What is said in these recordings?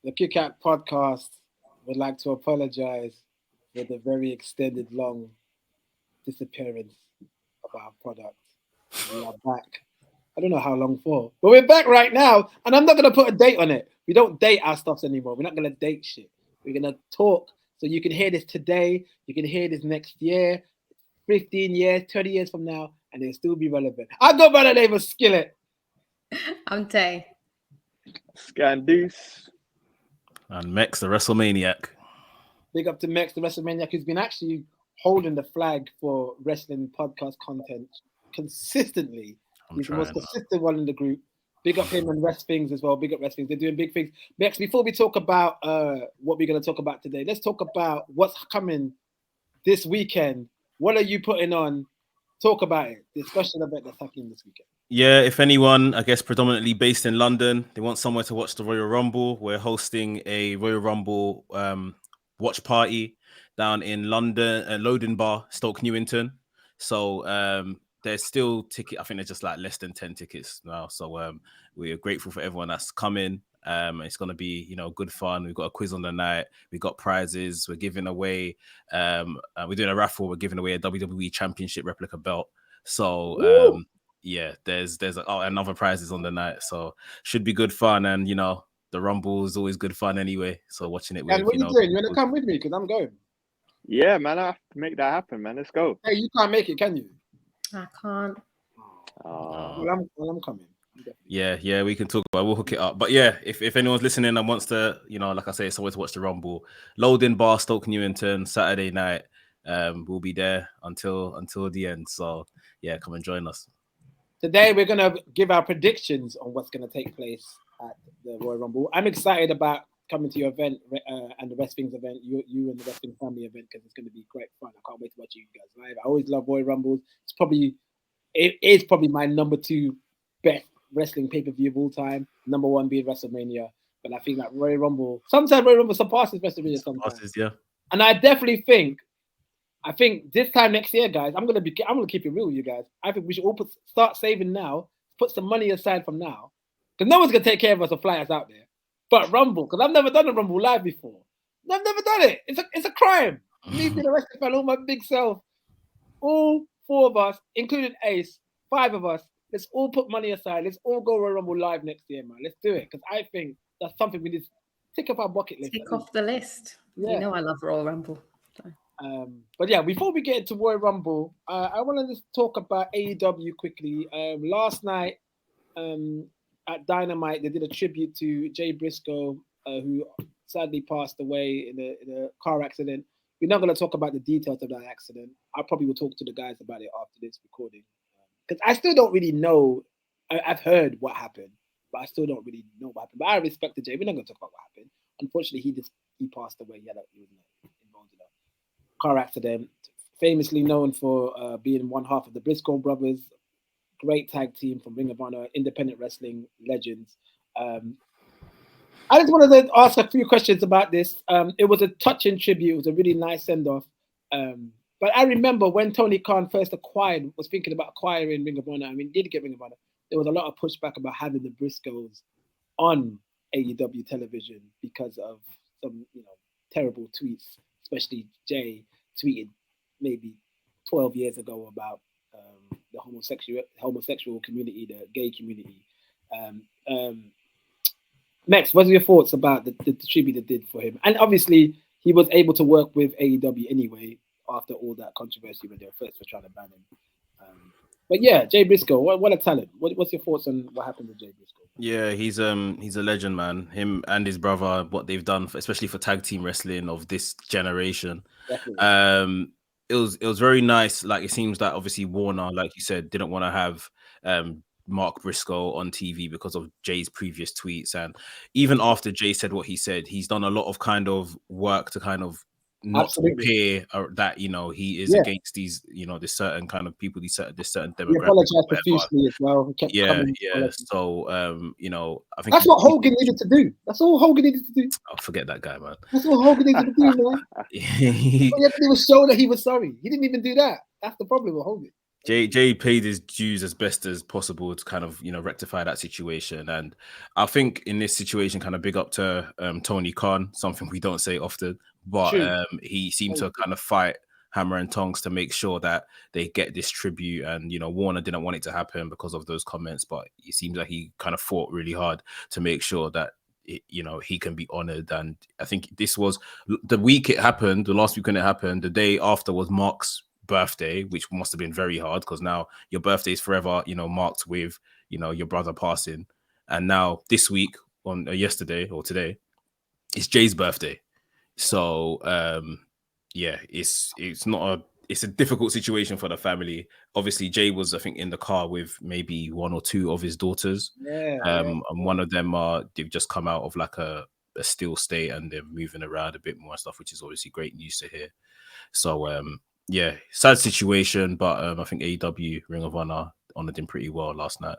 The Kickout Podcast would like to apologize for the very extended, long disappearance of our product. We are back. I don't know how long for, but we're back right now, and I'm not going to put a date on it. We don't date our stuffs anymore. We're not going to date shit. We're going to talk, so you can hear this today, you can hear this next year, 15 years, 20 years from now, and it'll still be relevant. I go by the name of Skillet. I'm Tay. Scandice. And Mex, the WrestleManiac. Big up to Mex, the WrestleManiac, who's been actually holding the flag for wrestling podcast content consistently. He's the most consistent one in the group. Big up him and Rest Things as well. Big up Rest Things. They're doing big things. Mex, before we talk about what we're going to talk about today, let's talk about what's coming this weekend. What are you putting on? Talk about it. The special event that's happening this weekend. Yeah, if anyone, I guess predominantly based in London, they want somewhere to watch the Royal Rumble, we're hosting a Royal Rumble watch party down in London, Loading Bar, Stoke Newington. So there's still ticket. I think there's just like less than 10 tickets now. So we're grateful for everyone that's coming. It's going to be, good fun. We've got a quiz on the night. We've got prizes. We're giving away. We're doing a raffle. We're giving away a WWE Championship replica belt. So yeah, there's another prizes on the night. So should be good fun. And the Rumble is always good fun anyway. So watching it with. And what are you doing? You want to come with me? Because I'm going. Yeah, man, I have to make that happen, man. Let's go. Hey, you can't make it, can you? I can't. Well, I'm coming. Yeah, we can talk about it. We'll hook it up. But yeah, if anyone's listening and wants to, like I say, it's always to watch the Rumble. Loading Bar, Stoke Newington, Saturday night. We'll be there until the end. So yeah, come and join us. Today we're gonna give our predictions on what's gonna take place at the Royal Rumble. I'm excited about coming to your event and the Rest Things event, you and the Rest Things family event, because it's gonna be great fun. I can't wait to watch you guys live. I always love Royal Rumbles. It is probably my number 2 best wrestling pay-per-view of all time. Number 1 being WrestleMania, but I think that Royal Rumble sometimes surpasses WrestleMania sometimes. Yeah. And I definitely think this time next year, guys, I'm gonna keep it real with you guys. I think we should all start saving now, put some money aside from now, because no one's gonna take care of us or fly us out there. But Rumble, because I've never done a Rumble live before. I've never done it. It's a crime. Me being a wrestling fan, all my big self, all 4 of us, including Ace, 5 of us. Let's all put money aside. Let's all go Royal Rumble live next year, man. Let's do it, because I think that's something we need to tick off our bucket list. Tick off the list. Yeah. You know I love Royal Rumble. So. But yeah, before we get into Royal Rumble, I want to just talk about AEW quickly. Last night at Dynamite, they did a tribute to Jay Briscoe, who sadly passed away in a car accident. We're not going to talk about the details of that accident. I probably will talk to the guys about it after this recording, because I still don't really know. I've heard what happened, but I still don't really know what happened. But I respect Jay. We're not going to talk about what happened. Unfortunately, he passed away. He was involved in a car accident. Famously known for being one half of the Briscoe brothers, great tag team from Ring of Honor, independent wrestling legends. I just wanted to ask a few questions about this. It was a touching tribute. It was a really nice send-off. But I remember when Tony Khan first was thinking about acquiring Ring of Honor. I mean, did get Ring of Honor. There was a lot of pushback about having the Briscoes on AEW television because of some, terrible tweets, especially Jay tweeted maybe 12 years ago about the homosexual community, the gay community. Max, what are your thoughts about the tribute they did for him? And obviously, he was able to work with AEW anyway after all that controversy when they were first trying to ban him. But yeah, Jay Briscoe, what a talent. What's your thoughts on what happened with Jay Briscoe? Yeah, he's a legend, man. Him and his brother, what they've done, especially for tag team wrestling of this generation. Definitely. It was very nice. Like, it seems that obviously Warner, like you said, didn't want to have Mark Briscoe on TV because of Jay's previous tweets. And even after Jay said what he said, he's done a lot of kind of work to kind of not appear that he is against these this certain kind of people, this certain demographic. He apologized profusely as well. So I think that's what Hogan needed to do. That's all Hogan needed to do. Oh, forget that guy, man. That's what Hogan needed to do, man. All he had to do was show that he was sorry. He didn't even do that. That's the problem with Hogan. Jay paid his dues as best as possible to kind of, rectify that situation. And I think in this situation, kind of big up to Tony Khan, something we don't say often, but he seemed to kind of fight hammer and tongs to make sure that they get this tribute. And, Warner didn't want it to happen because of those comments, but it seems like he kind of fought really hard to make sure that he can be honored. And I think this was the week it happened, the last week when it happened, the day after was Mark's birthday, which must have been very hard because now your birthday is forever, marked with, your brother passing. And now this week on yesterday or today, it's Jay's birthday. So, it's a difficult situation for the family. Obviously, Jay was, I think, in the car with maybe one or two of his daughters. And one of them they've just come out of like a still state and they're moving around a bit more and stuff, which is obviously great news to hear. So, sad situation, but I think AEW Ring of Honor honored him pretty well last night.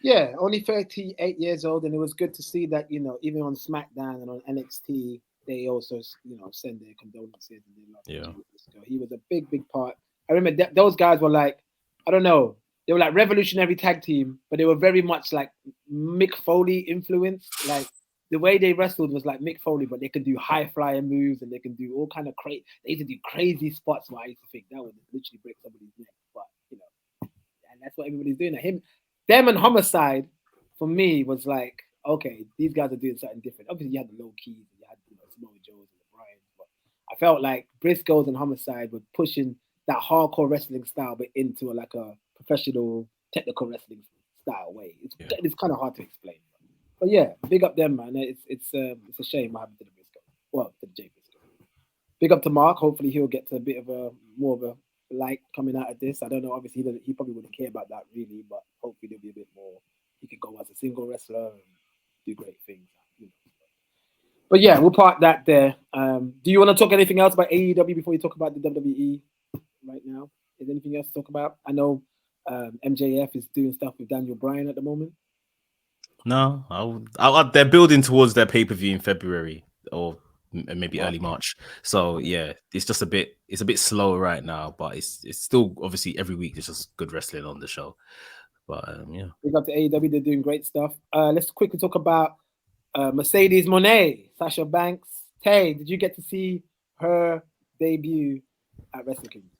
Yeah, only 38 years old, and it was good to see that, even on SmackDown and on NXT, they also, send their condolences and their love. Yeah. He was a big, big part. I remember those guys were like, I don't know, they were like revolutionary tag team, but they were very much like Mick Foley influenced. Like the way they wrestled was like Mick Foley, but they could do high flyer moves and they can do all kind of crazy. They used to do crazy spots where I used to think that would literally break somebody's neck. But and that's what everybody's doing. Them and Homicide, for me, was like, okay, these guys are doing something different. Obviously, you had the Low Keys, and you had Samoa Joes and the Bryans, but I felt like Briscoes and Homicide were pushing that hardcore wrestling style, but into like a professional, technical wrestling style way. It's kind of hard to explain, but yeah, big up them, man. It's a shame what happened to the Briscoe. Well, to the Jay Briscoe. Big up to Mark. Hopefully, he'll get to a bit of a more of a light coming out of this. I don't know. Obviously, he probably wouldn't care about that really, but hopefully there'll be a bit more. He could go as a single wrestler and do great things. But yeah, we'll park that there. Do you want to talk anything else about AEW before you talk about the WWE right now? Is there anything else to talk about? I know MJF is doing stuff with Daniel Bryan at the moment. No, they're building towards their pay-per-view in February or maybe early March. So yeah, it's just a bit slow right now, but it's still obviously every week there's just good wrestling on the show. But yeah, we got to AEW, they're doing great stuff. Let's quickly talk about Mercedes Moné, Sasha Banks. Tay, did you get to see her debut at Wrestle Kingdom?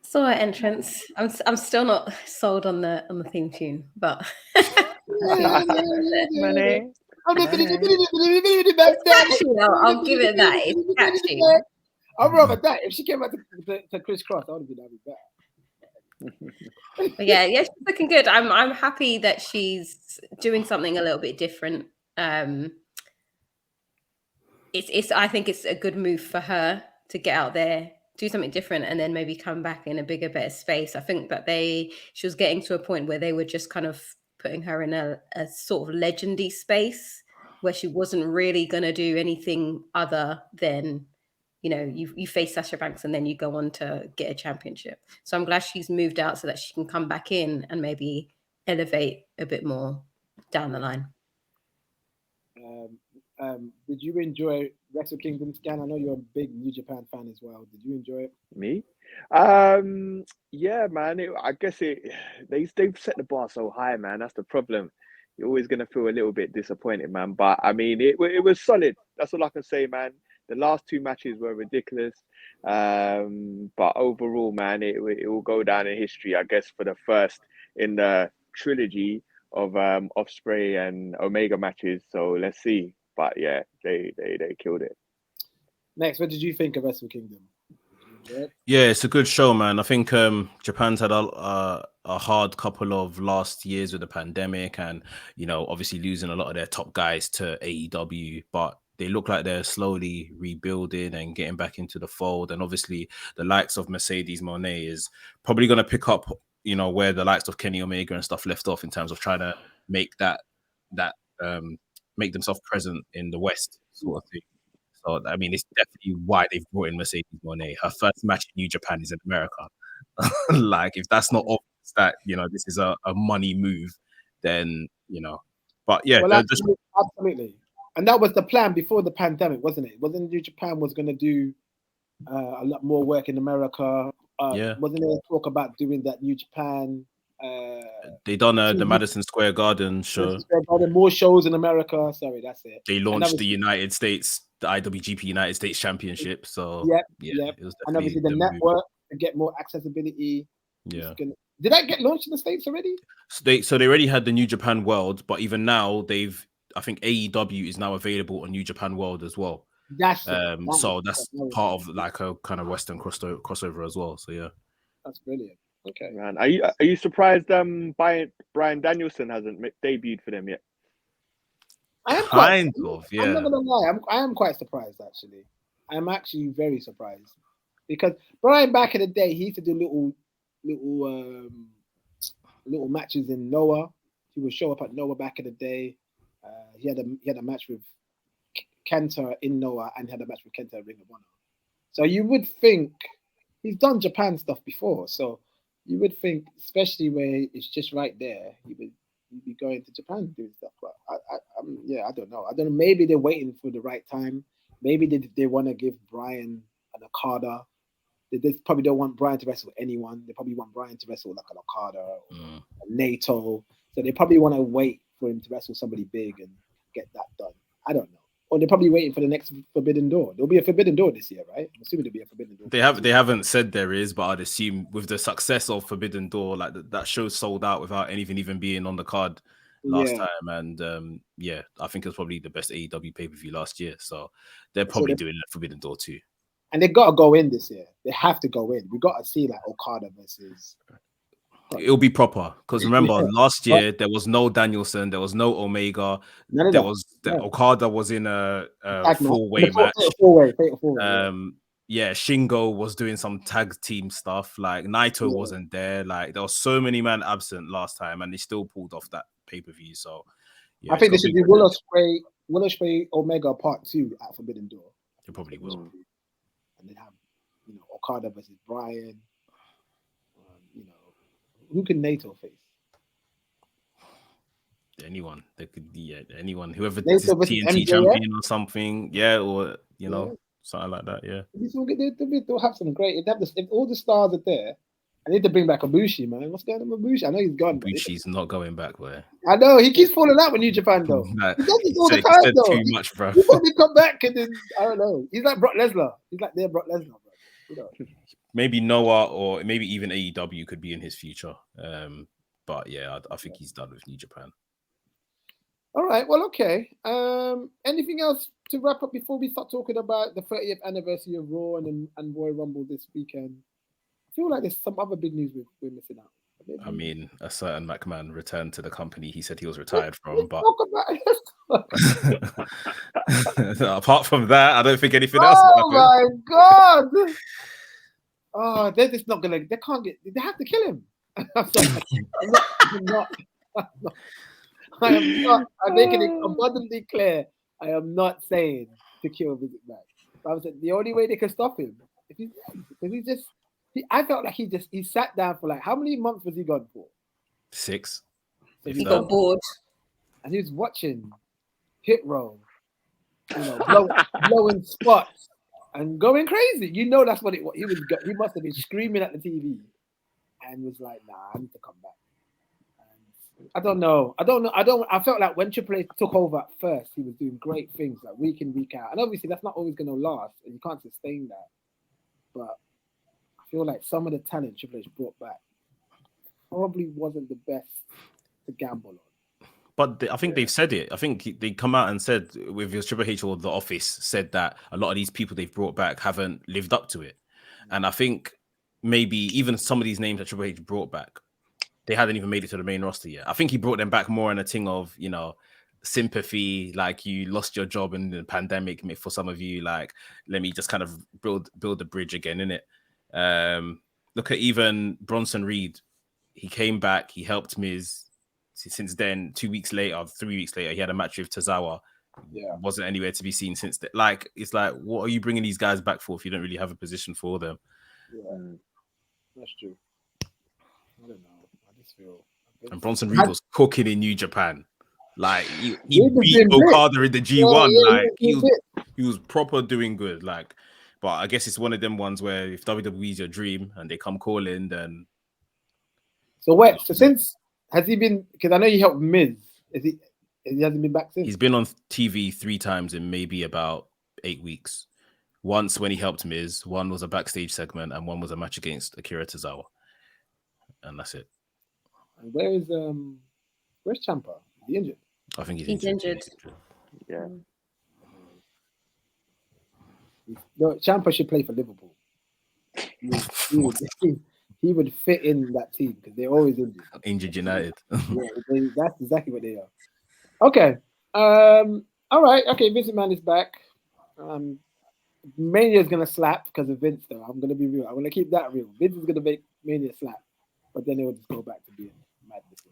Saw her entrance. I'm still not sold on the theme tune, but Money. I'll give it that. It's catchy. I'd rather that. If she came back to Chris Cross, I would be better. But yeah, she's looking good. I'm happy that she's doing something a little bit different. It's I think it's a good move for her to get out there, do something different, and then maybe come back in a bigger, better space. I think that she was getting to a point where they were just kind of putting her in a sort of legendy space where she wasn't really going to do anything other than, you face Sasha Banks and then you go on to get a championship. So I'm glad she's moved out so that she can come back in and maybe elevate a bit more down the line. Did you enjoy Wrestle Kingdom, Scan? I know you're a big New Japan fan as well. Did you enjoy it? Me? Yeah, man. I guess they've set the bar so high, man. That's the problem. You're always gonna feel a little bit disappointed, man. But I mean, it was solid. That's all I can say, man. The last two matches were ridiculous, but overall, man, it will go down in history, I guess, for the first in the trilogy of Ospreay and Omega matches. So let's see. But yeah, they killed it. Next, what did you think of Wrestle Kingdom? Yeah, it's a good show, man. I think Japan's had a hard couple of last years with the pandemic and, obviously losing a lot of their top guys to AEW, but they look like they're slowly rebuilding and getting back into the fold. And obviously the likes of Mercedes Moné is probably going to pick up, where the likes of Kenny Omega and stuff left off in terms of trying to make make themselves present in the West sort of thing. So, I mean, it's definitely why they've brought in Mercedes Moné. Her first match in New Japan is in America. Like, if that's not obvious that, this is a money move, then, But yeah. Well, absolutely. And that was the plan before the pandemic, wasn't it? Wasn't New Japan was going to do a lot more work in America, Wasn't there talk about doing that New Japan? They done the Madison Square Garden show. More shows in America. Sorry, that's it. They launched the United States, the IWGP United States Championship. So yeah. it was and obviously the network to get more accessibility. Yeah. Did that get launched in the States already? So they already had the New Japan World, but even now I think AEW is now available on New Japan World as well. That's so that's part of like a kind of Western crossover as well. So yeah, that's brilliant. Okay, man. Are you surprised? Bryan Danielson hasn't debuted for them yet. I am kind of. Yeah, I'm not gonna lie. I am quite surprised actually. I'm actually very surprised because Bryan back in the day he used to do little matches in Noah. He would show up at Noah back in the day. He had a match with Kenta in Noah and had a match with Kenta at Ring of Honor. So you would think he's done Japan stuff before. So you would think, especially where it's just right there, you'd be going to Japan doing stuff. But I don't know. Maybe they're waiting for the right time. Maybe they want to give Bryan an Okada. They probably don't want Bryan to wrestle anyone. They probably want Bryan to wrestle like an Okada or a Naito. So they probably want to wait for him to wrestle somebody big and get that done. I don't know. Or they're probably waiting for the next Forbidden Door. There'll be a Forbidden Door this year, right? I'm assuming there'll be a Forbidden Door. They haven't said there is, but I'd assume with the success of Forbidden Door, like that show sold out without anything even being on the card last time. And I think it was probably the best AEW pay-per-view last year. So they're probably doing a Forbidden Door too. And they got to go in this year. They have to go in. We got to see like Okada versus. It'll be proper because remember last year there was no Danielson, there was no Omega, Okada was in a four-way match. Shingo was doing some tag team stuff. Like Naito wasn't there. Like there was so many men absent last time, and they still pulled off that pay-per-view. So I think they should do Willow Spray Omega Part 2 at Forbidden Door. They probably will. And then have Okada versus Bryan. Who can Naito face? Anyone. They could anyone. Whoever is TNT champion or something. Yeah, or something like that. Yeah. They'll have some great. If all the stars are there, I need to bring back Ibushi, man. What's going on with Ibushi? I know he's gone. Ibushi's not going back there. I know he keeps falling out with New Japan though. He does this all the time though. Too much, bro. He probably come back and then I don't know. He's like Brock Lesnar. He's like their Brock Lesnar, bro. Maybe Noah or maybe even AEW could be in his future. But yeah, I think he's done with New Japan. All right. Well, okay. Anything else to wrap up before we start talking about the 30th anniversary of Raw and Royal Rumble this weekend? I feel like there's some other big news we're missing out. I mean, a certain McMahon returned to the company he said he was retired from. But apart from that, I don't think anything else. Oh my God! Oh, they're just not gonna. They can't get. They have to kill him. I'm not. I'm making it abundantly clear. I am not saying to kill Vince McMahon. I was the only way they can stop him if he's because he's just. I felt like he sat down for like how many months was he gone for? 6. So he got bored, and he was watching Hit Row, blowing spots and going crazy. That's what he was. He must have been screaming at the TV, and was like, "Nah, I need to come back." And I don't know. I felt like when Triple H took over at first, he was doing great things like week in, week out, and obviously that's not always going to last, and you can't sustain that. But I feel like some of the talent Triple H brought back probably wasn't the best to gamble on. But I think they've said it. I think they come out and said, with your Triple H or The Office, said that a lot of these people they've brought back haven't lived up to it. And I think maybe even some of these names that Triple H brought back, they hadn't even made it to the main roster yet. I think he brought them back more in a thing of, sympathy, like you lost your job in the pandemic. For some of you, like, let me just kind of build the bridge again, innit? Look at even Bronson Reed. He came back, he helped Miz. Since then, 2 weeks later, 3 weeks later, he had a match with Tozawa. Yeah, wasn't anywhere to be seen since then. Like, it's like, what are you bringing these guys back for if you don't really have a position for them? Yeah, that's true. I don't know. I just feel. And Bronson Reed was cooking in New Japan. Like he beat Okada in the G1. He was proper doing good. Like, But I guess it's one of them ones where if WWE's your dream and they come calling, then. So since has he been? Because I know he helped Miz. He hasn't been back since? He's been on TV 3 times in maybe about 8 weeks. Once when he helped Miz, one was a backstage segment, and one was a match against Akira Tozawa, and that's it. And where's Ciampa? Is he injured? I think He's injured. Yeah. No, Ciampa should play for Liverpool. He would fit in that team because they're always injured. Injured United. Yeah, that's exactly what they are. Okay. All right. Okay. Vince McMahon is back. Mania is gonna slap because of Vince. Though I'm gonna be real. I'm gonna keep that real. Vince is gonna make Mania slap, but then it will just go back to being madness.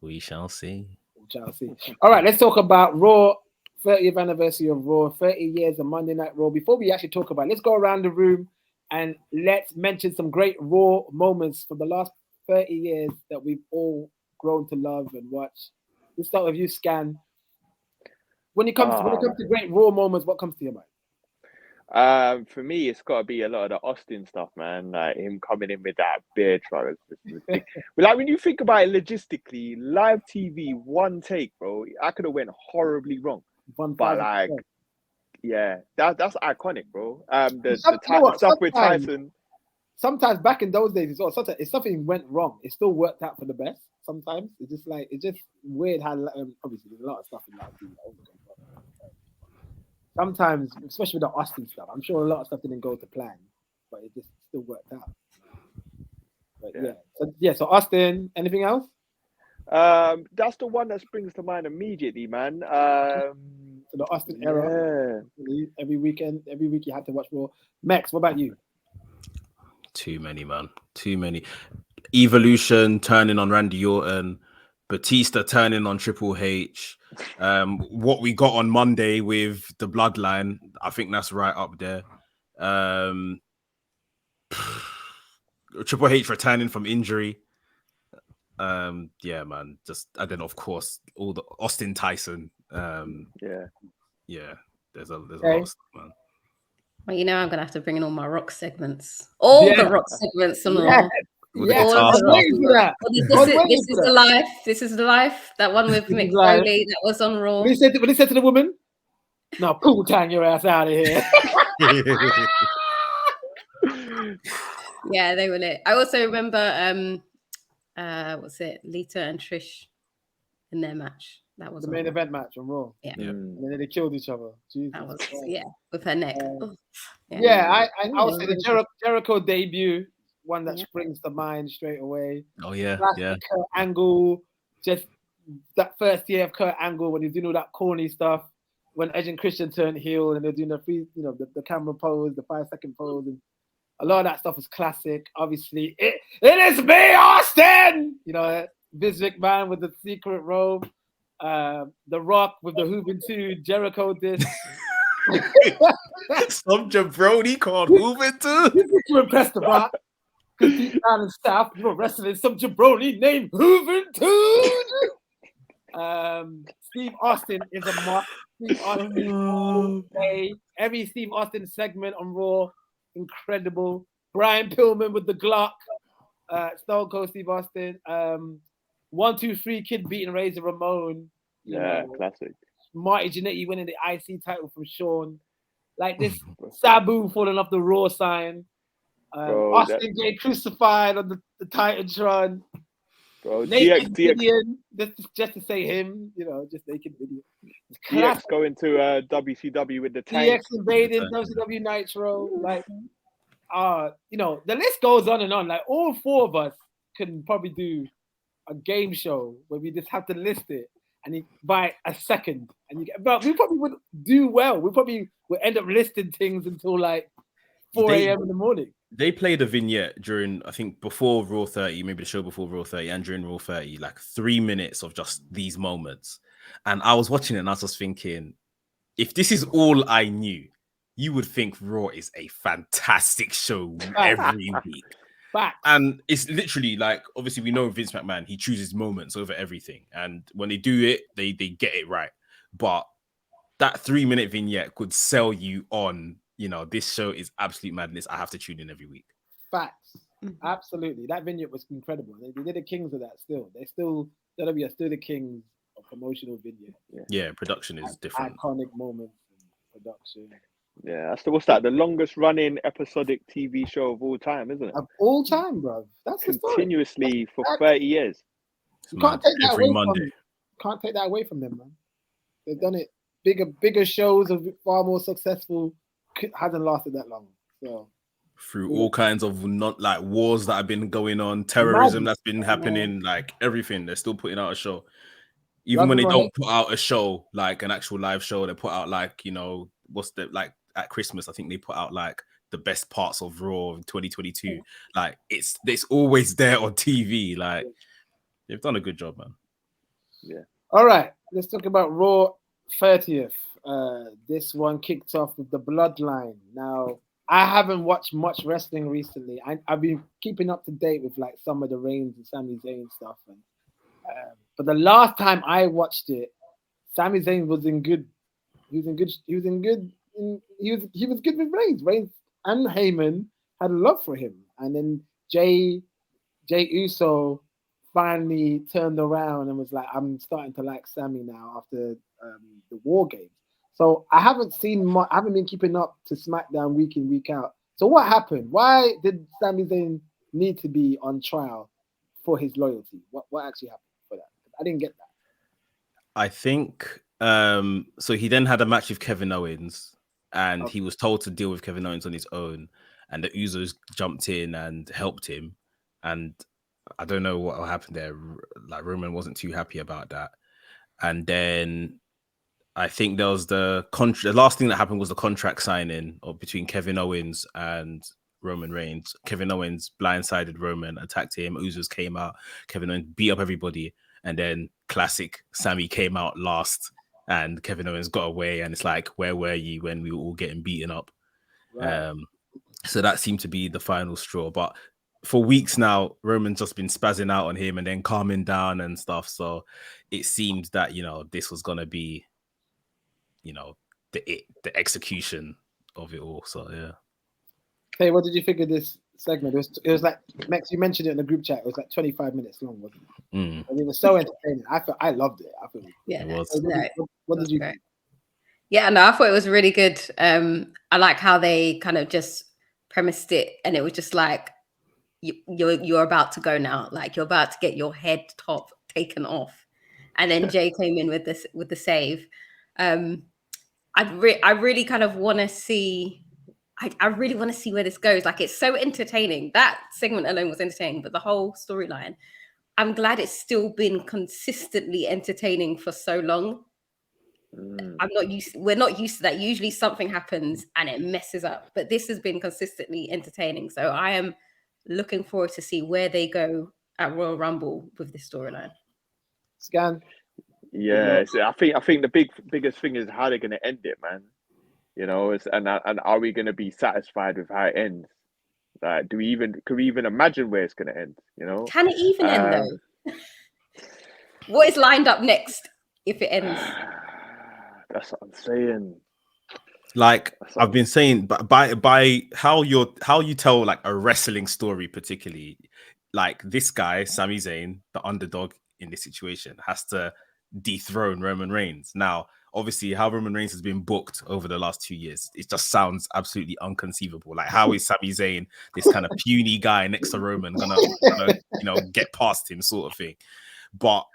We shall see. We shall see. All right. Let's talk about Raw. 30th anniversary of Raw. 30 years of Monday Night Raw. Before we actually talk about it, let's go around the room and let's mention some great Raw moments from the last 30 years that we've all grown to love and watch. Let's start with you, Scan. When it comes to great Raw moments, what comes to your mind? For me, it's got to be a lot of the Austin stuff, man. Like him coming in with that beard truck. But like when you think about it logistically, live TV, one take, bro. I could have went horribly wrong. But like, yeah, that's iconic, bro. The stuff with Tyson. Sometimes back in those days, sometimes if something went wrong, it still worked out for the best. Sometimes it's just weird how obviously there's a lot of stuff in life. Sometimes, especially with the Austin stuff, I'm sure a lot of stuff didn't go to plan, but it just still worked out. But so Austin, anything else? That's the one that springs to mind immediately, man. So the Austin era. Every week you had to watch more. Max, what about you? Too many, man. Too many. Evolution turning on Randy Orton, Batista turning on Triple H. What we got on Monday with the Bloodline, I think that's right up there. Triple H returning from injury. Yeah, man. And then of course all the Austin Tyson. Yeah. There's a lot of stuff, man. Well, I'm gonna have to bring in all my Rock segments. The Rock segments on Raw. This is the life. This is the life. That one with Mick Foley that was on Raw. What he said to the woman? No, cool, tang your ass out of here. Yeah, they were lit. I also remember what's it? Lita and Trish in their match. That was the main event match on Raw. Yeah. And then they killed each other. Jesus. That was with her neck. I would say the Jericho debut, one that springs to mind straight away. Oh yeah, Kurt Angle, just that first year of Kurt Angle when he's doing all that corny stuff. When Edge and Christian turned heel and they're doing the camera pose, the 5-second pose, and a lot of that stuff was classic. Obviously, it is me, Austin. Vince McMahon with the secret robe. The Rock with the Hoovin 2, Jericho disc. Some jabroni called Hoovin 2. You impressed the Rock. Because deep down in South, you were wrestling some jabroni named Hoovin 2. Steve Austin is a must. Steve Austin every Steve Austin segment on Raw, incredible. Brian Pillman with the Glock. Stone Cold Steve Austin. 1, 2, 3 Kid beating Razor Ramon. Classic. Marty Jannetty winning the IC title from Shawn. Like this Sabu falling off the Raw sign. Austin getting crucified on the Titantron. Bro, Naked Gideon, just to say him, just Naked Gideon. DX going to WCW with the tank. DX invading WCW Nitro. Like, the list goes on and on. Like, all 4 of us can probably do a game show where we just have to list it and you buy a second. But we probably would do well. We probably would end up listing things until like 4 a.m. in the morning. They played a vignette during, I think, before Raw 30, maybe the show before Raw 30 and during Raw 30, like 3 minutes of just these moments. And I was watching it and I was just thinking, if this is all I knew, you would think Raw is a fantastic show every week. And it's literally like, obviously we know Vince McMahon, he chooses moments over everything. And when they do it, they get it right. But that 3 minute vignette could sell you on, you know, this show is absolute madness. I have to tune in every week. Facts. Absolutely. That vignette was incredible. They're the kings of that still. WWE are still the kings of promotional video. Yeah, production is different. Iconic moments in production. Yeah, so what's that? The longest running episodic TV show of all time, isn't it? Of all time, bro. That's the story. Continuously for 30 years. You can't take that every away Monday. from them. Can't take that away from them, man. They've done it. Bigger shows of far more successful. Hasn't lasted that long. So through all kinds of not like wars that have been going on, terrorism that's been happening, like everything, they're still putting out a show. Even when they don't put out a show, like an actual live show, they put out like, you know, like at Christmas, I think they put out like the best parts of Raw in 2022. Like it's always there on TV. Like they've done a good job, man. Yeah. All right, let's talk about Raw 30th. This one kicked off with the Bloodline. Now, I haven't watched much wrestling recently. I've been keeping up to date with like some of the Reigns and Sami Zayn stuff, but the last time I watched it, Sami Zayn was in good. He was good with Reigns. Reigns and Heyman had love for him, and then Jay Uso finally turned around and was like, "I'm starting to like Sami now after the War Games." So I haven't seen much. I haven't been keeping up to SmackDown week in, week out. So what happened? Why did Sami Zayn need to be on trial for his loyalty? What actually happened for that? I didn't get that. I think so he then had a match with Kevin Owens, and he was told to deal with Kevin Owens on his own, and the Usos jumped in and helped him. And I don't know what happened there. Like Roman wasn't too happy about that. And then I think there was the last thing that happened was the contract signing between Kevin Owens and Roman Reigns. Kevin Owens blindsided Roman, attacked him. Usos came out. Kevin Owens beat up everybody. And then classic Sami came out last and Kevin Owens got away. And it's like, where were you when we were all getting beaten up? Right. So that seemed to be the final straw. But for weeks now, Roman's just been spazzing out on him and then calming down and stuff. So it seemed that, you know, this was going to be, you know, the execution of it all. So, yeah. Hey, what did you think of this segment? It was like, Max, you mentioned it in the group chat. It was like 25 minutes long, wasn't it? And it was so entertaining. I loved it. It was. What did you think? Yeah, no, I thought it was really good. I like how they kind of just premised it, and it was just like you're about to go now, like you're about to get your head top taken off, and then Jay came in with the save. I really kind of want to see. I really want to see where this goes. Like, it's so entertaining. That segment alone was entertaining, but the whole storyline, I'm glad it's still been consistently entertaining for so long. We're not used to that. Usually something happens and it messes up, but this has been consistently entertaining. So I am looking forward to see where they go at Royal Rumble with this storyline. Scan. Yeah, so I think the biggest thing is how they're going to end it, man. You know, and are we going to be satisfied with how it ends? Like, could we even imagine where it's going to end? You know, can it even end though? What is lined up next if it ends? That's what I'm saying. Like I've been saying, but by how you tell like a wrestling story, particularly like this guy, Sami Zayn, the underdog in this situation, has to dethrone Roman Reigns. Now, obviously, how Roman Reigns has been booked over the last 2 years, it just sounds absolutely unconceivable. Like, how is Sami Zayn, this kind of puny guy next to Roman, gonna you know, get past him, sort of thing? But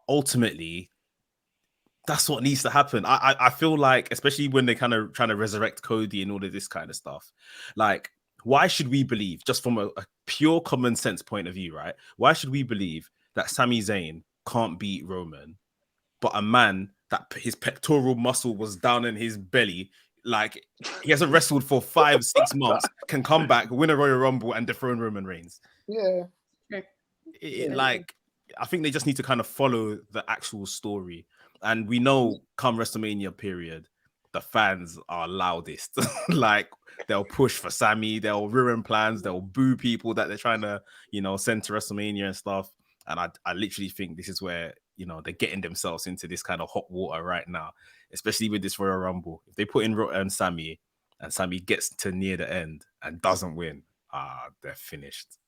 ultimately, that's what needs to happen. I feel like, especially when they're kind of trying to resurrect Cody and all of this kind of stuff, like, why should we believe, just from a pure common sense point of view, right? Why should we believe that Sami Zayn can't beat Roman, but a man that his pectoral muscle was down in his belly, like he hasn't wrestled for 5-6 months, can come back, win a Royal Rumble and dethrone Roman Reigns? Yeah. Like, I think they just need to kind of follow the actual story. And we know come WrestleMania period, the fans are loudest. Like, they'll push for Sami, they'll ruin plans, they'll boo people that they're trying to, you know, send to WrestleMania and stuff. And I literally think this is where, you know, they're getting themselves into this kind of hot water right now, especially with this Royal Rumble. If they put in Sami, and Sammy gets to near the end and doesn't win, they're finished.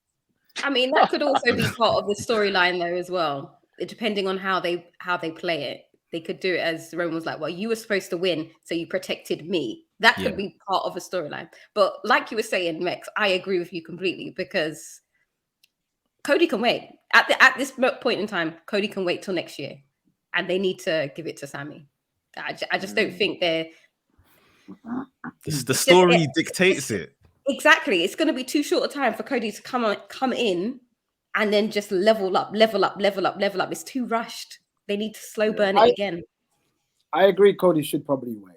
I mean, that could also be part of the storyline though as well. Depending on how they play it. They could do it as Roman was like, well, you were supposed to win, so you protected me. That could be part of a storyline. But like you were saying, Mex, I agree with you completely because Cody can wait. At this point in time, Cody can wait till next year. And they need to give it to Sammy. I just don't think they're... The story dictates it. Exactly. It's going to be too short a time for Cody to come in and then just level up. It's too rushed. They need to slow burn it again. I agree. Cody should probably wait.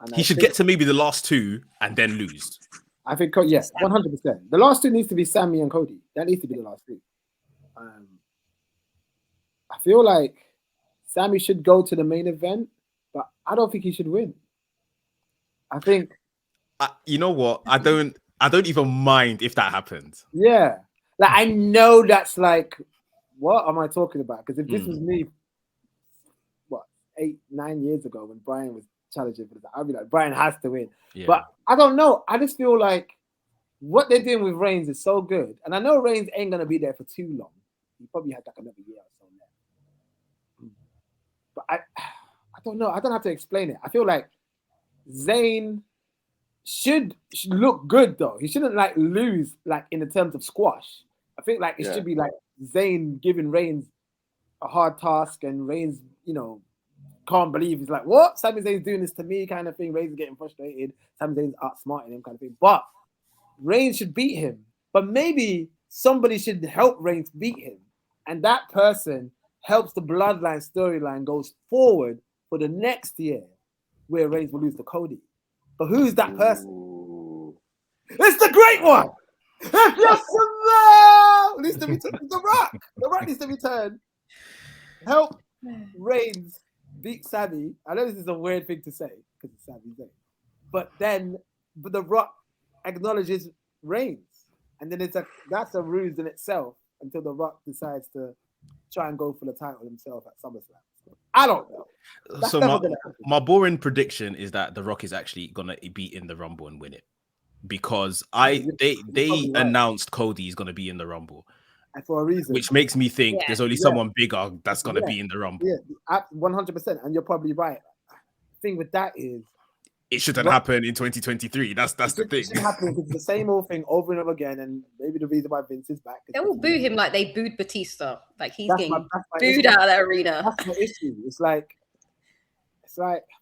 And he should get to maybe the last two and then lose. I think, yes, 100%. The last two needs to be Sammy and Cody. That needs to be the last two. I feel like Sammy should go to the main event, but I don't think he should win. I think... you know what? I don't even mind if that happens. Yeah. Like, I know that's like, what am I talking about? Because if this was me, 8-9 years ago when Brian was challenging for that, I'd be like, Brian has to win. Yeah. But I don't know. I just feel like what they're doing with Reigns is so good. And I know Reigns ain't going to be there for too long. He probably had like another year or so left. But I don't know. I don't have to explain it. I feel like Zayn should look good though. He shouldn't like lose like in the terms of squash. I think like it should be like Zayn giving Reigns a hard task and Reigns, can't believe he's like, what? Sami Zayn's doing this to me kind of thing. Reigns is getting frustrated. Sami Zayn's outsmarting him kind of thing. But Reigns should beat him. But maybe somebody should help Reigns beat him. And that person helps the bloodline storyline goes forward for the next year where Reigns will lose to Cody. But who's that person? Ooh. It's the great one! It needs to be The Rock! The Rock needs to return. Help Reigns beat Sami. I know this is a weird thing to say because it's Sami Zayn. But The Rock acknowledges Reigns. And then that's a ruse in itself until The Rock decides to try and go for the title himself at SummerSlam. I don't know. So my boring prediction is that The Rock is actually gonna be in the Rumble and win it because they announced Cody is gonna be in the Rumble, and for a reason, which makes me think there's only someone bigger that's gonna be in the Rumble. Yeah, 100%, and you're probably right. The thing with that is it shouldn't happen in 2023. That's the thing. It shouldn't happen because it's the same old thing over and over again, and maybe the reason why Vince is back. They will boo him like they booed Batista. Like he's getting booed out of the arena. That's my issue. It's like,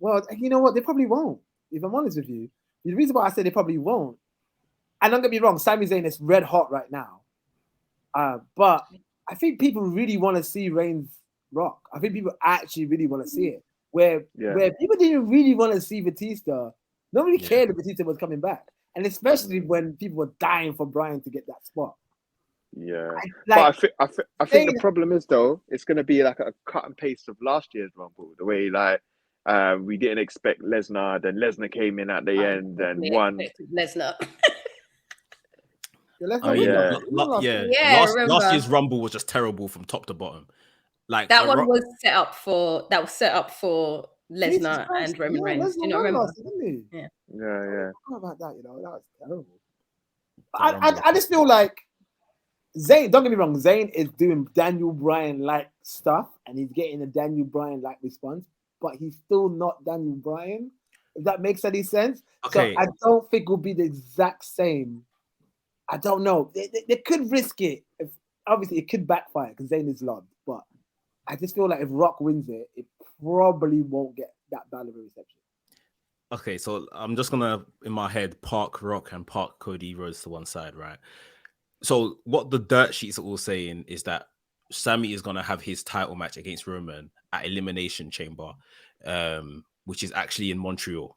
well, you know what? They probably won't. If I'm honest with you, the reason why I say they probably won't, and don't get me wrong, Sami Zayn is red hot right now. But I think people really want to see Reigns rock. I think people actually really want to see it. Where people didn't really want to see Batista. Nobody cared that Batista was coming back. And especially when people were dying for Brian to get that spot. Yeah. But I think the problem is, though, it's going to be like a cut and paste of last year's Rumble. The way, like, we didn't expect Lesnar. Then Lesnar came in at the end and won. Lesnar. Last year's Rumble was just terrible from top to bottom. Like that one was set up for Lesnar and Roman Reigns. Do you not remember? Yeah. I don't know about that, that was terrible. I just feel like Zayn, don't get me wrong, Zayn is doing Daniel Bryan-like stuff and he's getting a Daniel Bryan-like response, but he's still not Daniel Bryan, if that makes any sense. Okay. So I don't think it will be the exact same. I don't know. They could risk it. Obviously, it could backfire because Zayn is loved, but I just feel like if Rock wins it, it probably won't get that bad of a reception. Okay, so I'm just gonna, in my head, park Rock and park Cody Rhodes to one side, right? So what the dirt sheets are all saying is that Sammy is gonna have his title match against Roman at Elimination Chamber, which is actually in Montreal.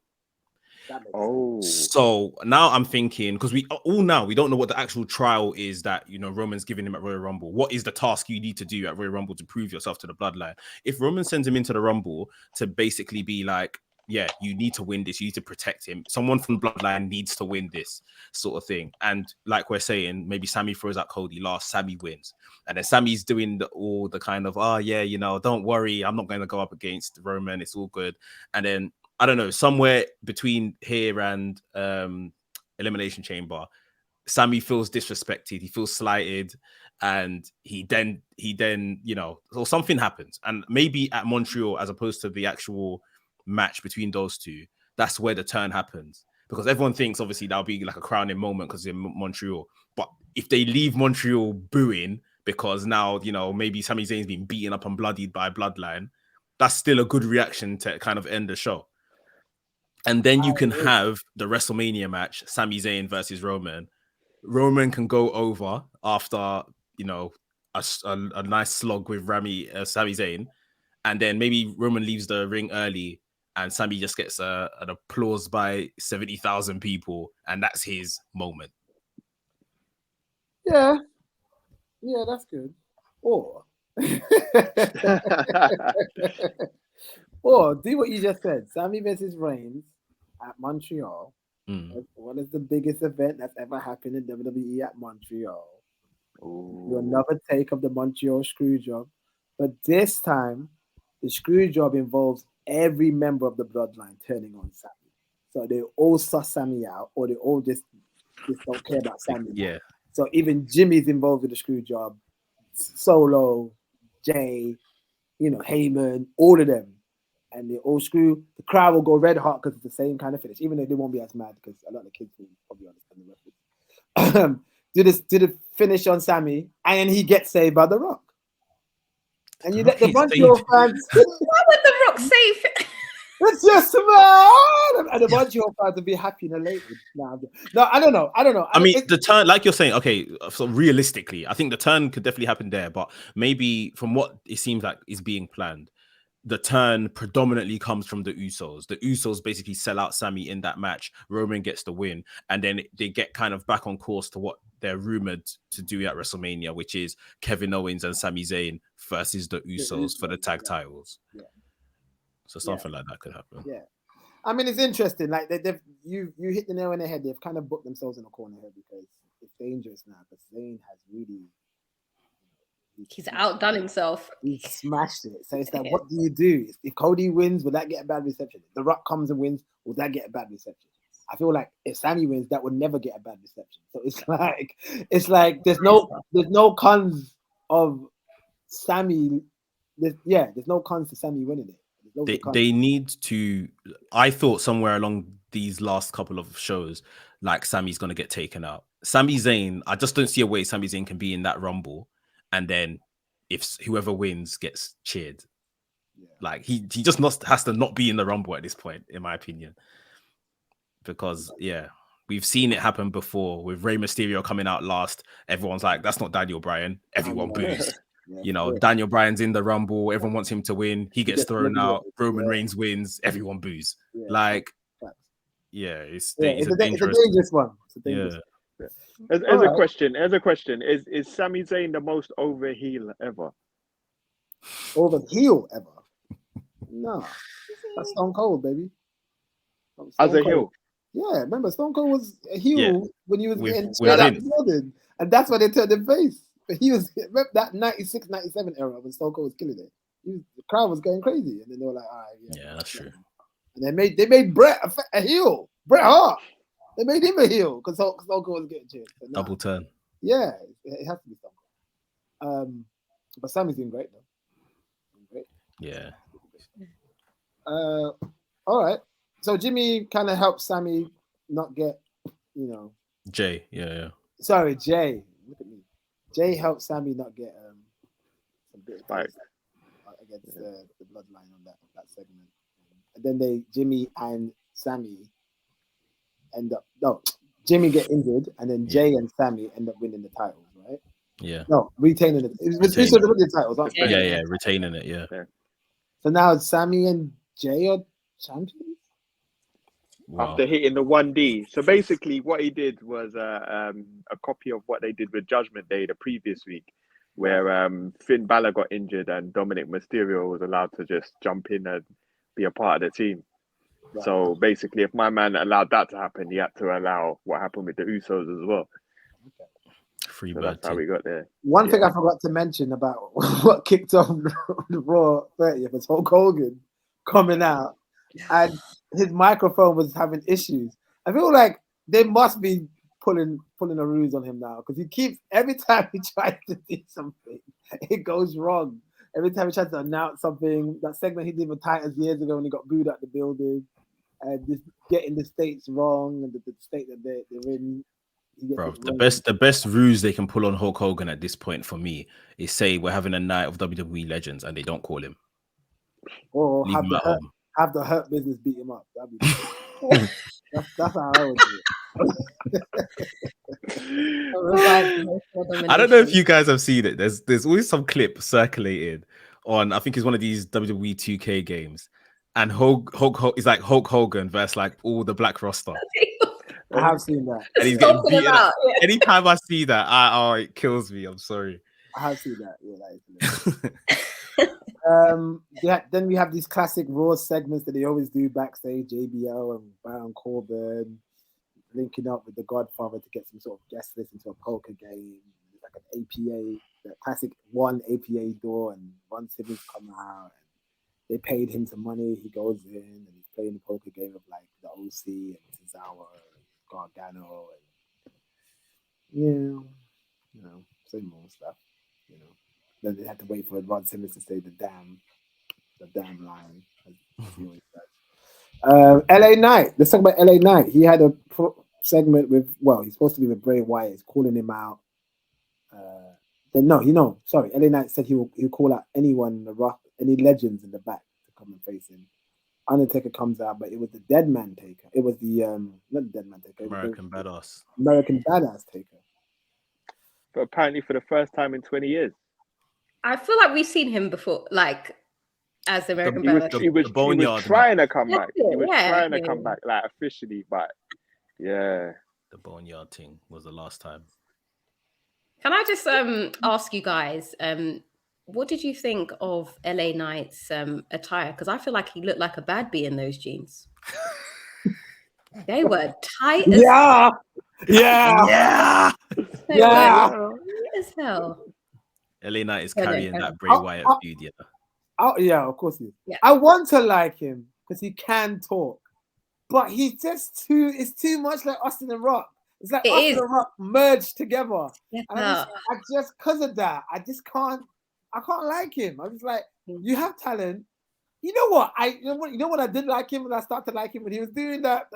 Oh, so now I'm thinking, because we don't know what the actual trial is that Roman's giving him at Royal Rumble. What is the task you need to do at Royal Rumble to prove yourself to the bloodline? If Roman sends him into the Rumble to basically be like, yeah, you need to win this, you need to protect him, someone from the bloodline needs to win this sort of thing. And like we're saying, maybe Sammy throws out Cody last, Sammy wins, and then Sammy's doing all the kind of, don't worry, I'm not going to go up against Roman, it's all good. And then I don't know, somewhere between here and Elimination Chamber, Sammy feels disrespected, he feels slighted, and he then or something happens. And maybe at Montreal, as opposed to the actual match between those two, that's where the turn happens. Because everyone thinks obviously that'll be like a crowning moment because in Montreal. But if they leave Montreal booing because now, maybe Sami Zayn's been beaten up and bloodied by Bloodline, that's still a good reaction to kind of end the show. And then you can have the WrestleMania match, Sami Zayn versus Roman. Roman can go over after, a nice slog with Sami Zayn. And then maybe Roman leaves the ring early and Sami just gets an applause by 70,000 people. And that's his moment. Yeah, that's good. Or do what you just said. Sami versus Reigns at Montreal. What is the biggest event that's ever happened in WWE at Montreal? Do another take of the Montreal Screwjob, but this time the Screwjob involves every member of the Bloodline turning on Sami. So they all suss Sami out, or they all just don't care about Sami. Yeah. So even Jimmy's involved with the Screwjob, Solo, Jay, Heyman, all of them. And they all screw. The crowd will go red hot because it's the same kind of finish, even though they won't be as mad because a lot of the kids will probably understand the reference. Do the finish on Sami, and then he gets saved by The Rock. And you let the Montreal fans. Why would The Rock save? It's just man, and the Montreal fans will be happy and elated. No, I don't know. I mean, the turn, like you're saying, okay, so realistically, I think the turn could definitely happen there, but maybe from what it seems like is being planned, the turn predominantly comes from the Usos. The Usos basically sell out Sami in that match. Roman gets the win, and then they get kind of back on course to what they're rumored to do at WrestleMania, which is Kevin Owens and Sami Zayn versus the Usos for the tag titles. Yeah. So something like that could happen. Yeah, I mean, it's interesting. Like you hit the nail on the head. They've kind of booked themselves in a corner here because it's dangerous now. Because Zayn has really. He's outdone himself. He smashed it. So it's like, what do you do? If Cody wins, will that get a bad reception? If The Rock comes and wins, will that get a bad reception? I feel like if Sami wins, that would never get a bad reception. So it's like there's no cons of Sami. There's no cons to Sami winning it. They need to. I thought somewhere along these last couple of shows, like Sami's gonna get taken out. Sami Zayn, I just don't see a way Sami Zayn can be in that Rumble. And then if whoever wins gets cheered, like he just has to not be in the Rumble at this point, in my opinion. Because we've seen it happen before with Rey Mysterio coming out last. Everyone's like, "That's not Daniel Bryan." Everyone boos. Daniel Bryan's in the Rumble. Everyone wants him to win. He gets thrown out. Roman Reigns wins. Everyone boos. It's a dangerous one. As a question, is Sami Zayn the most over heel ever? Over heel ever? No, that's Stone Cold, baby. As a heel? Yeah, remember Stone Cold was a heel when he was getting straight out the building, and that's why they turned him face. But he was that 96, 97 era when Stone Cold was killing it. The crowd was going crazy, and then they were like, "All right, yeah, that's true." And they made Bret a heel. Bret Hart. They made him a heel because Stone Cold was getting cheered. Double turn. Yeah, it has to be Stone Cold. But Sami's doing great though. Great. Yeah. All right. So Jimmy kind of helped Sami not get, Jay. Yeah. Sorry, Jay. Look at me. Jay helped Sami not get some bit of fight against the Bloodline on that segment. And then Jimmy and Sami Jimmy get injured, and then Jay and Sami end up winning the titles, right? Yeah. No, retaining it. It was the titles, aren't they? Yeah, retaining it, yeah. So now Sami and Jay are champions? Wow. After hitting the 1D. So basically what he did was a copy of what they did with Judgment Day the previous week, where Finn Balor got injured and Dominic Mysterio was allowed to just jump in and be a part of the team. Right. So basically, if my man allowed that to happen, he had to allow what happened with the Usos as well. Okay. Free so that's how we got there. One thing I forgot to mention about what kicked off the Raw 30th was Hulk Hogan coming out, and his microphone was having issues. I feel like they must be pulling a ruse on him now because he keeps every time he tries to do something, it goes wrong. Every time he tries to announce something, that segment he did with Titans years ago when he got booed out the building, and just getting the states wrong and the state that they're in. Bro, the best ruse they can pull on Hulk Hogan at this point for me is say we're having a night of WWE legends and they don't call him. Or leave him at home. Have the Hurt Business beat him up. That'd be that's how I would do it. I don't know if you guys have seen it. There's always some clip circulated on, I think it's one of these WWE 2K games, and Hulk is like Hulk Hogan versus like all the black roster. I have seen that. And he's getting beaten up. Yeah. Anytime I see that, it kills me. I'm sorry. I have seen that. Yeah, then we have these classic Raw segments that they always do backstage. JBL and Baron Corbin linking up with the Godfather to get some sort of guest list into a poker game. Like an APA, the classic one APA door, and Ron Simmons come out. And they paid him some money. He goes in and he's playing the poker game of like the OC and Tozawa. Gargano and same old stuff. Then they had to wait for Rod Simmons to say the damn line, as he always does. LA Knight. Let's talk about LA Knight. He had a segment with he's supposed to be with Bray Wyatt. He's calling him out. LA Knight said he'll call out anyone in the Rock, any legends in the back to come and face him. Undertaker comes out, but it was the Dead Man Taker. It was the not the Dead Man Taker. American Badass Taker. But apparently, for the first time in 20 years, I feel like we've seen him before, like as the American Badass. He was trying to come back. He was trying to come back, like officially, but yeah, the Boneyard thing was the last time. Can I just ask you guys? What did you think of LA Knight's attire? Because I feel like he looked like a bad bee in those jeans. They were tight as yeah. As hell. LA Knight is carrying that Bray Wyatt feud, yeah, of course he is. Yeah. I want to like him because he can talk, but he's just it's too much like Austin and Rock. It's like Austin and Rock merged together. Yeah. And I just because of that, I can't like him. I was like, you have talent. You know what? You know what I did like him when I started like him when he was doing that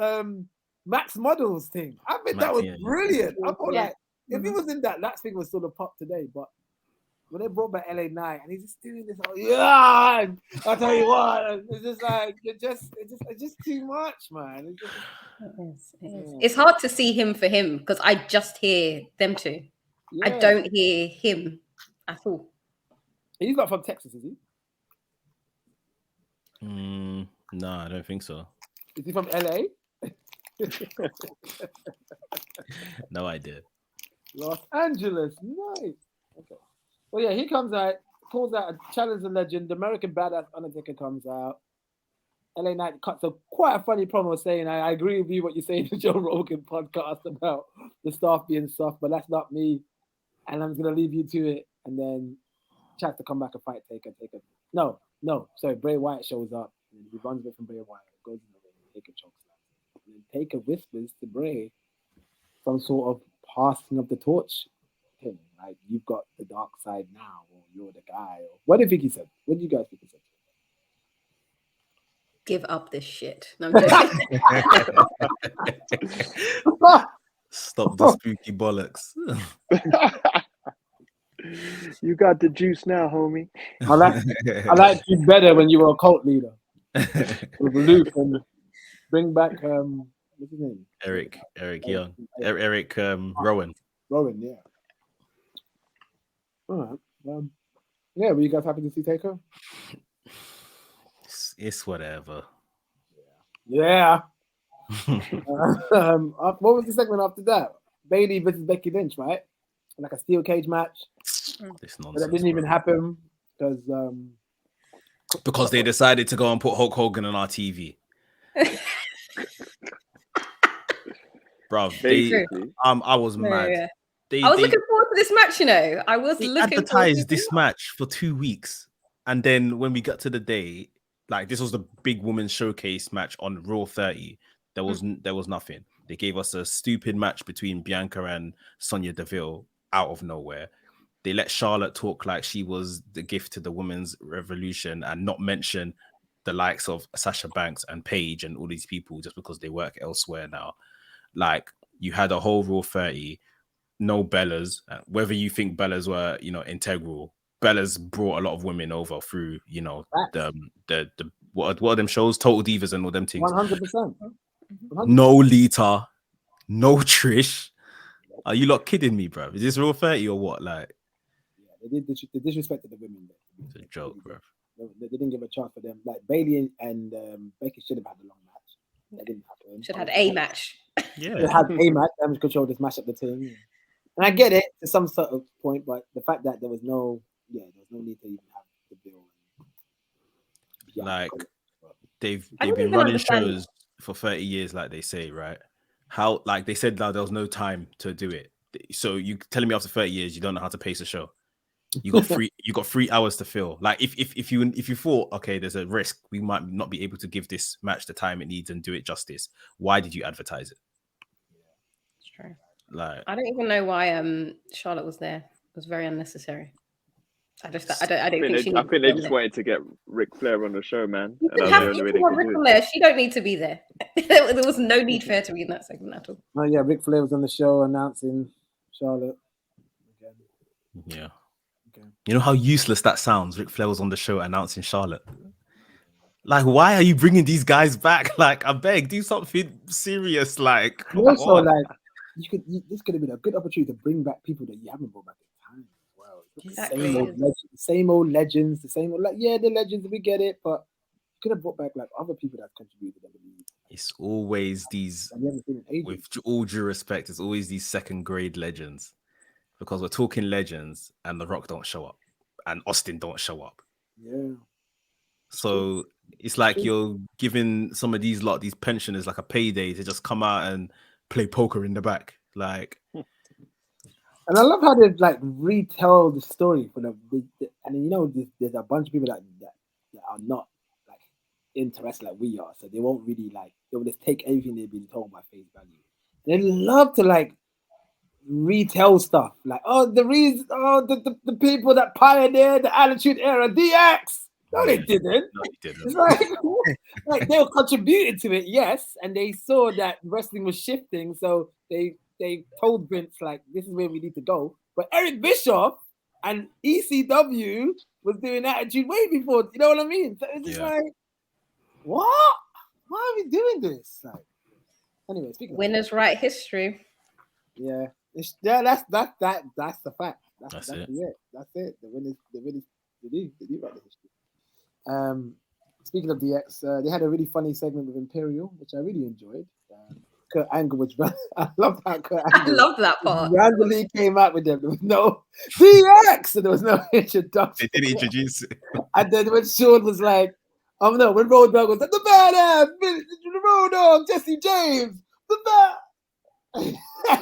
Max Models thing. I think that was brilliant. I thought like if he was in that thing was sort of pop today, but when they brought back LA Knight and he's just doing this, I'll tell you what, it's just like it's just too much, man. It's hard to see him for him because I just hear them two. Yeah. I don't hear him at all. He's not from Texas, is he? No, I don't think so. Is he from LA? No idea. Los Angeles, nice. Okay. Well, yeah, he comes out, calls out a challenger legend. The American Badass Undertaker comes out. LA Knight cuts quite a funny promo saying, I agree with you what you say in the Joe Rogan podcast about the staff being soft, but that's not me. And I'm going to leave you to it. And then tries to come back and fight Taker. No, sorry, Bray Wyatt shows up. And he runs away from Bray Wyatt, goes in the ring, Taker chokes him. And then Taker whispers to Bray some sort of passing of the torch thing. Like, you've got the dark side now, or you're the guy. Or what do you think he said? What do you guys think he said? Give up this shit. No, I'm Stop the spooky bollocks. You got the juice now, homie. I like you better when you were a cult leader. With Luke and bring back what's his name? Eric Young. Eric Rowan. Rowan, yeah. All right. Yeah, were you guys happy to see Taker? It's whatever. Yeah. What was the segment after that? Bayley versus Becky Lynch, right? Like a steel cage match. This nonsense. But that didn't even happen because they decided to go and put Hulk Hogan on our TV. Bro, I was mad. Yeah. I was looking forward to this match, you know. I was they looking advertised this match for 2 weeks. And then when we got to the day, like this was the big women's showcase match on Raw 30. There was nothing. They gave us a stupid match between Bianca and Sonya Deville out of nowhere. They let Charlotte talk like she was the gift to the women's revolution and not mention the likes of Sasha Banks and Paige and all these people just because they work elsewhere now. Like, you had a whole Raw 30, no Bellas. Whether you think Bellas were, integral, Bellas brought a lot of women over through, the what are them shows? Total Divas and all them things. 100%. No Lita, no Trish. Are you lot kidding me, bro? Is this Raw 30 or what? Like, yeah, they disrespected the women there. It's a joke, bro. They didn't give a chance for them. Like Bailey and Becky should have had a long match. That didn't happen. Should have had a match. Yeah, should have had a match. Damage control just mash up the team. And I get it to some sort of point, but the fact that there was no need to even have the bill. Like they've been running shows for 30 years, like they say, right? How, like they said, there was no time to do it. So you telling me after 30 years you don't know how to pace a show? You got 3 hours to fill. Like if you thought, okay, there's a risk we might not be able to give this match the time it needs and do it justice, why did you advertise it? It's true. Like, I don't even know why Charlotte was there. It was very unnecessary. I think they just wanted to get Ric Flair on the show, man. You want Ric Flair. She don't need to be there. There was no need for her to be in that segment at all. Oh yeah, Ric Flair was on the show announcing Charlotte. Yeah. Okay. You know how useless that sounds? Ric Flair was on the show announcing Charlotte. Like, why are you bringing these guys back? Like, I beg, do something serious. Like, also, like, this could have been a good opportunity to bring back people that you haven't brought back in time. Well, exactly. Same old legends, the legends. We get it, but you could have brought back like other people that contributed. It's always these, with all due respect, it's always these second grade legends, because we're talking legends and The Rock don't show up and Austin don't show up. Yeah. So it's like you're giving some of these pensioners like a payday to just come out and play poker in the back. Like, and I love how they like retell the story for them. And there's a bunch of people that are not like interested like we are, so they won't really they'll just take everything they've been told by face value. They love to like retell stuff like, the people that pioneered the Attitude Era, DX. No, they didn't. It's like they were contributing to it, yes, and they saw that wrestling was shifting, so they told Vince like, this is where we need to go. But Eric Bischoff and ECW was doing Attitude way before. You know what I mean? So it's just like, what? Why are we doing this? Like, anyway, speaking winners write history. Yeah, that's the fact. That's it. That's it. The winners they do write the history. Speaking of DX, they had a really funny segment with Imperial, which I really enjoyed. Kurt Angle was I loved how Kurt Angle. I loved that part. Randomly came out with them. There was no DX, and there was no introduction. They didn't introduce it. And then when Sean was like, when Road Dogg was like, the badass, the Road Dogg, Jesse James, the bad.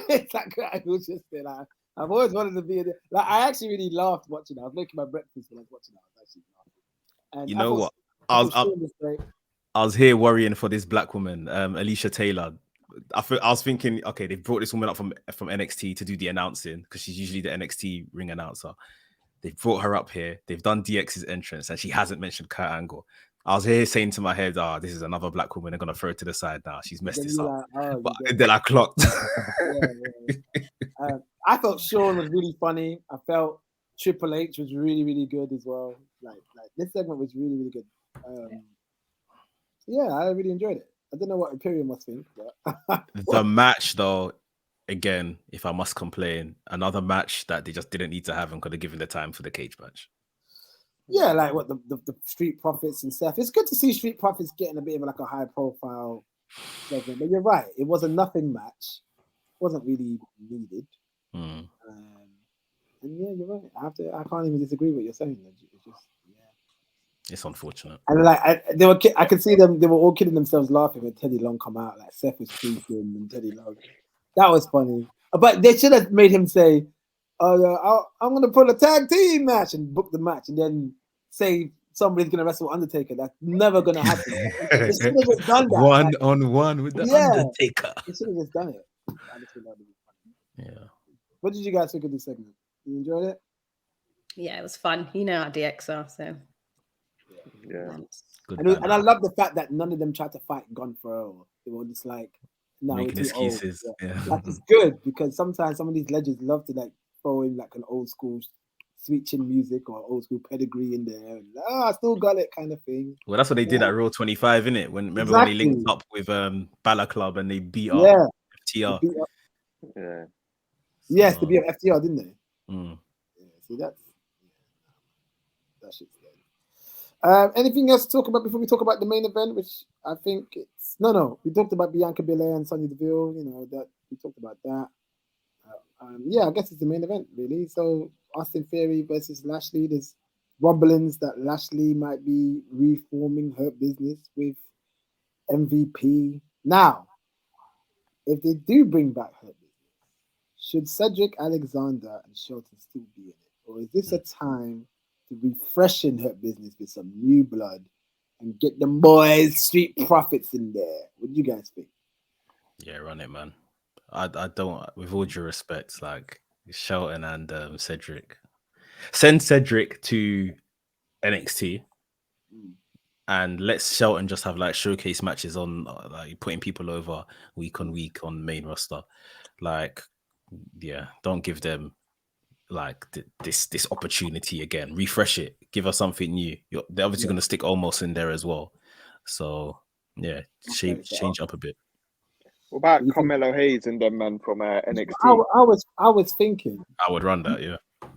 It's like Kurt Angle was just there. Like, I've always wanted to be in it. Like, I actually really laughed watching it. I was making my breakfast when I was watching it. I was actually laughing. And you know what? I was here worrying for this black woman, Alicia Taylor. I was thinking, okay, they brought this woman up from NXT to do the announcing because she's usually the NXT ring announcer. They brought her up here. They've done DX's entrance and she hasn't mentioned Kurt Angle. I was here saying to my head, this is another black woman. They're going to throw it to the side now. She's messed this up. But then I clocked. I thought Sean was really funny. I felt Triple H was really, really good as well. Like this segment was really, really good. Yeah, I really enjoyed it. I don't know what Imperium must think. But the match, though, again, if I must complain, another match that they just didn't need to have and could have given the time for the cage match. Yeah, like what the Street Profits and stuff. It's good to see Street Profits getting a bit of like a high profile segment. But you're right, it was a nothing match. It wasn't really needed. And yeah, you're right. I can't even disagree with what you're saying. It's just, it's unfortunate. And like I could see them. They were all kidding themselves laughing when Teddy Long come out. Like Seth was tweeting and Teddy Long. That was funny. But they should have made him say, I'm going to put a tag team match and book the match and then say somebody's gonna wrestle Undertaker. That's never gonna happen. They should have just done that. One like, on one with the Yeah. Undertaker. they should have just done it. I just think that'd be funny. Yeah. What did you guys think of this segment? You enjoyed it? Yeah, it was fun. You know how DX are, so Yeah. Good And, banner. I love the fact that none of them tried to fight Gun for all. They were just like, no, Making we're too old. excuses. Yeah. Like, it's good because sometimes some of these legends love to like throw in like an old school sweet chin music or old school pedigree in there. And, I still got it kind of thing. Well, that's what they did at Raw 25, innit? Remember when they linked up with Balor Club and they beat up Yeah. FTR? They beat up- Yeah. Yes, they beat up FTR, didn't they? Mm. Yeah, see, that shit's dead. Anything else to talk about before we talk about the main event, which I think it's no. We talked about Bianca Belair and Sonya Deville. You know that we talked about that. Yeah, I guess it's the main event really. So Austin Theory versus Lashley. There's rumblings that Lashley might be reforming her business with MVP. Now, if they do bring back her business, should Cedric Alexander and Shelton still be in it, or is this a time to refreshen her business with some new blood and get the boys, Street Profits in there? What do you guys think? Yeah, run it, man. I don't, with all due respect, like Shelton and Cedric. Send Cedric to NXT and let Shelton just have like showcase matches on, like putting people over week on week on main roster. Like, yeah, don't give them like this opportunity again. Refresh it. Give us something new. They're obviously going to stick almost in there as well. So yeah, change up a bit. What about Carmelo Hayes and them man from NXT? I was thinking. I would run that. Yeah.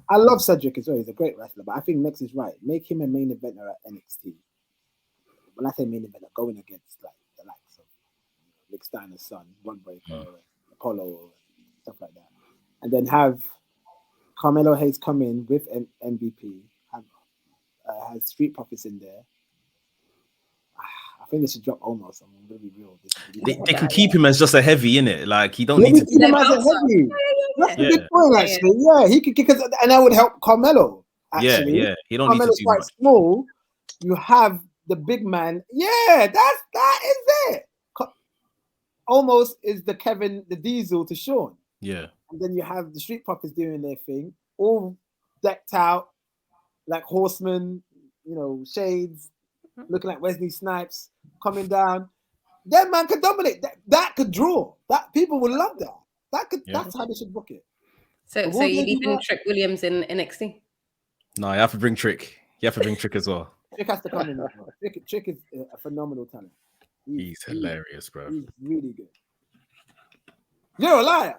I love Cedric as well. He's a great wrestler, but I think Mex is right. Make him a main eventer at NXT. When I say main eventer, going against like the likes of Nick Steiner's son, Ron Breaker, Apollo, stuff like that, and then have Carmelo Hayes come in with MVP. Has Street Profits in there. I think they should drop almost. I'm going to be real. They can keep him as just a heavy, innit? Like he don't need to keep him as a heavy. That's a good point, actually. Yeah, he could, and that would help Carmelo. Actually, yeah. He don't Carmelo's need to do quite much. small. You have the big man. Yeah, that is it. Almost is the Diesel to Sean. Yeah. And then you have the Street Profits doing their thing, all decked out like horsemen, shades, looking like Wesley Snipes coming down. That man could dominate. That could draw. That people would love that. That's how they should book it. So you leaving Trick Williams in NXT? No, you have to bring Trick. You have to bring Trick as well. Trick has to come in. Trick is a phenomenal talent. He's hilarious, bro. He's really good. You're a liar.